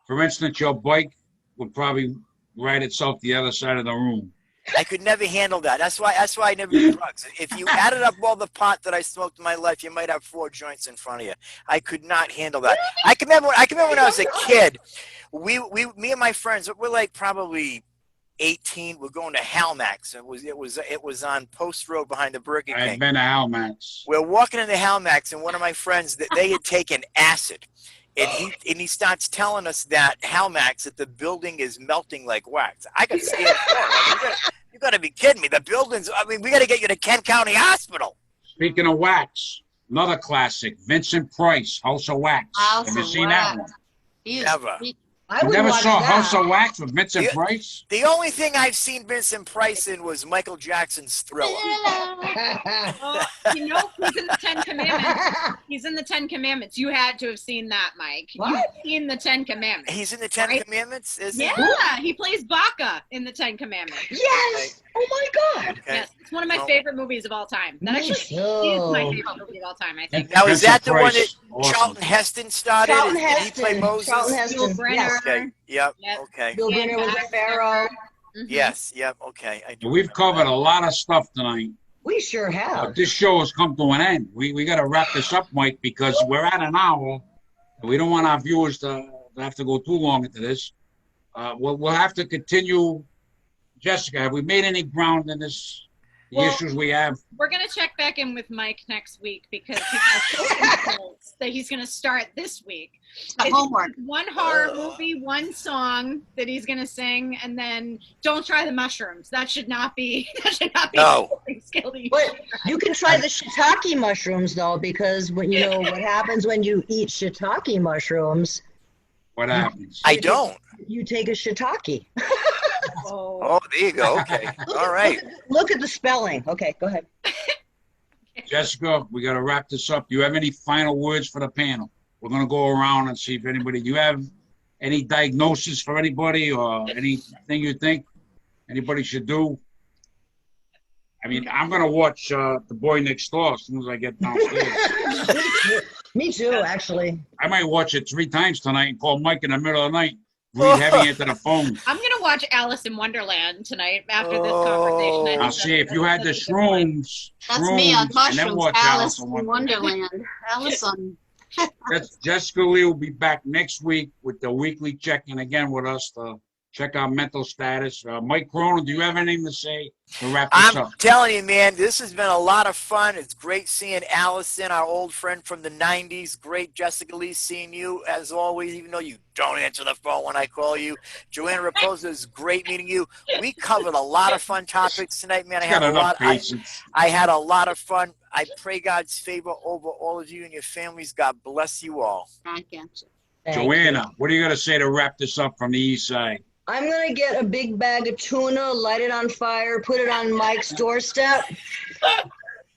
For instance, your bike would probably ride itself the other side of the room. I could never handle that. That's why I never do drugs. If you added up all the pot that I smoked in my life, you might have 4 joints in front of you. I could not handle that. I can remember when I was a kid. Me and my friends, we're like probably 18. We're going to Halmax. It was on Post Road behind the Burger King. I've been to Halmax. We're walking into Halmax, and one of my friends, they had taken acid. And he starts telling us that Halmax, that the building is melting like wax. I got scared. You got to be kidding me. The buildings, I mean, we got to get you to Kent County Hospital. Speaking of wax, another classic, Vincent Price, House of Wax. House Have you of seen Wax. that one? Never. I You would never watch saw that. House of Wax with Vincent Price? The only thing I've seen Vincent Price in was Michael Jackson's Thriller. You know, he's in the 10 Commandments. He's in the 10 Commandments. You had to have seen that, Mike. What? You've seen the 10 Commandments. He's in the 10 Right? Commandments? Is he? Yeah, he plays Baca in the 10 Commandments. Yes! Oh my God! Okay. Yes, it's one of my Well- favorite movies of all time. That Me actually is my too. favorite movie of all time, I think. Now, is that the one that Vincent Price, awesome. Charlton Heston started? Charlton and he played Heston. Moses? Charlton Bill Heston. Brenner. Yes. Okay. Yep. Yep. Okay. Bill Brenner was a pharaoh. Mhm. Yes. Yep. Okay. I do We've remember covered that. a lot of stuff tonight. We sure have. But this show has come to an end. We got to wrap this up, Mike, because we're at an hour. We don't want our viewers to have to go too long into this. We'll have to continue. Jessica, have we made any ground in this? The Well- issues we have? We're going to check back in with Mike next week because he has goals that he's going to start this week. The homework. One horror movie, one song that he's going to sing, and then don't try the mushrooms. That should not be No. a skill to use. But you can try the shiitake mushrooms though, because when you know what happens when you eat shiitake mushrooms, What happens? I don't. you take a shiitake. Oh. Oh, there you go. Okay. All right. Look at the spelling. Okay, go ahead. Jessica, we got to wrap this up. Do you have any final words for the panel? We're going to go around and see if anybody, do you have any diagnosis for anybody or anything you think anybody should do? I mean, I'm going to watch The Boy Next Door as soon as I get downstairs. Me too, actually. I might watch it 3 times tonight and call Mike in the middle of the night. breathe heavy into the phone. I'm gonna watch Alice in Wonderland tonight after this conversation. I Now, think see, if you had the that's a good one. That's me on and then mushrooms. watch Alice in in Wonderland. Alice on. Jessica Leigh will be back next week with the weekly check-in again with us to check our mental status. Mike Cronin, do you have anything to say to wrap this I'm up? telling you, man, this has been a lot of fun. It's great seeing Allison, our old friend from the 90s. Great, Jessica Leigh, seeing you as always, even though you don't answer the phone when I call you. Joanna Rapoza, is great meeting you. We covered a lot of fun topics tonight, man. I had I had a lot of fun. I pray God's favor over all of you and your families. God bless you all. Thank you. Joanna, what are you going to say to wrap this up from the east side? I'm going to get a big bag of tuna, light it on fire, put it on Mike's doorstep.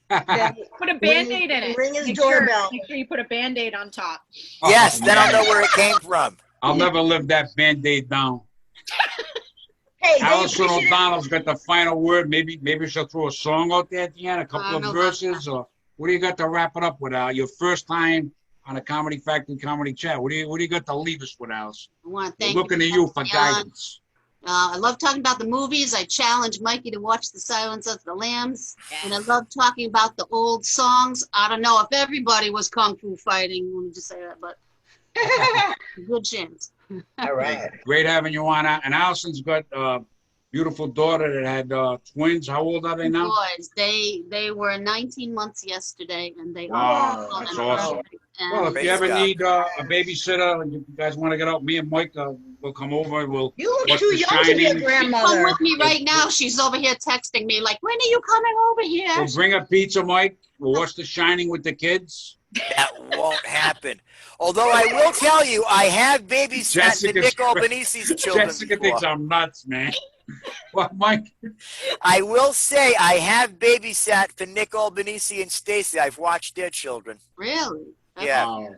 Put a Band-Aid in it. Ring his Make doorbell. Sure you put a Band-Aid on top. Yes, then I'll know where it came from. I'll never live that Band-Aid down. Hey, Alison O'Donnell's got the final word. Maybe she'll throw a song out there at the end, a couple of verses, or what do you got to wrap it up with, Al? Your first time on a Comedy Factory Comedy Chat. What do you got to leave us with, Alice? I want to thank We're looking to you for guidance. I love talking about the movies. I challenge Mikey to watch The Silence of the Lambs. And I love talking about the old songs. I don't know if everybody was kung fu fighting. Let me just say that, but good chance. All right. Great having you on. And Allison's got a beautiful daughter that had twins. How old are they now? Boys, they were 19 months yesterday, and they Wow, that's awesome. Well, if you ever need a babysitter and you guys want to get out, me and Mike will come over. We'll You look watch too The young to be a Shining. Come grandmother. with me right now. She's over here texting me like, when are you coming over here? We'll bring a pizza, Mike. We'll watch The Shining with the kids. That won't happen. Although I will tell you, I have babysat the Nick Albanese's children Jessica before. thinks I'm nuts, man. What, Mike? I will say I have babysat for Nick Albanese and Stacy. I've watched their children. Really? Yeah.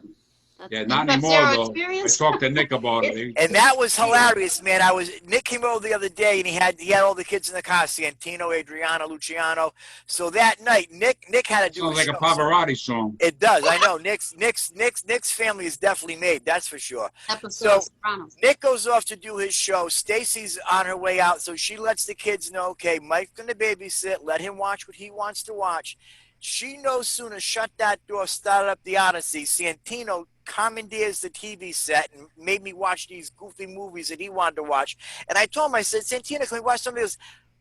Yeah, not that's anymore, their though. experience? I talked to Nick about it. And that was hilarious, man. Nick came over the other day, and he had all the kids in the car, Santino, Adriano, Luciano. So that night, Nick had to do Sounds like a show. Pavarotti song. It does. I know. Nick's family is definitely made. That's for sure. Episode So of Sopranos. Nick goes off to do his show. Stacy's on her way out, so she lets the kids know, okay, Mike's going to babysit. Let him watch what he wants to watch. She no sooner shut that door, started up the Odyssey. Santino commandeers the TV set and made me watch these goofy movies that he wanted to watch. And I told him, I said, Santino, can we watch something else?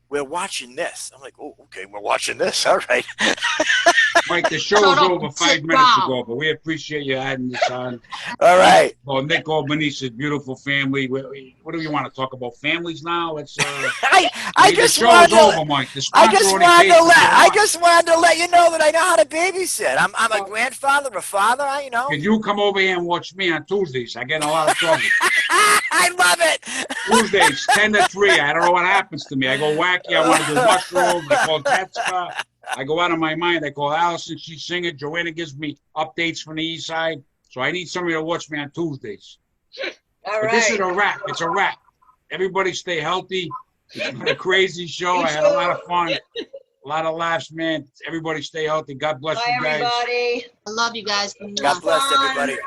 We're watching this. I'm like, oh, okay, we're watching this. All right. Mike, the show was over 5 minutes ago, but we appreciate you adding this on. All right. Well, Nick Albanese's beautiful family. What do you want to talk about? Families now? It's I just the wanted show's to, over, Mike. The I just sponsor wanted to only let pays I for just wanted to let you know that I know how to babysit. I'm a grandfather, a father. You know. Can you come over here and watch me on Tuesdays? I get in a lot of trouble. I love it. Tuesdays, 10 to 3. I don't know what happens to me. I go wacky. I want to do mushrooms. I call Jessica. I go out of my mind. I call Allison. She's singing. Joanna gives me updates from the east side. So I need somebody to watch me on Tuesdays. All But this is a wrap. It's a wrap. Everybody stay healthy. It's been a crazy show. I had a lot of fun. A lot of laughs, man. Everybody stay healthy. God bless Bye, you guys. everybody. I love you guys. God bless everybody.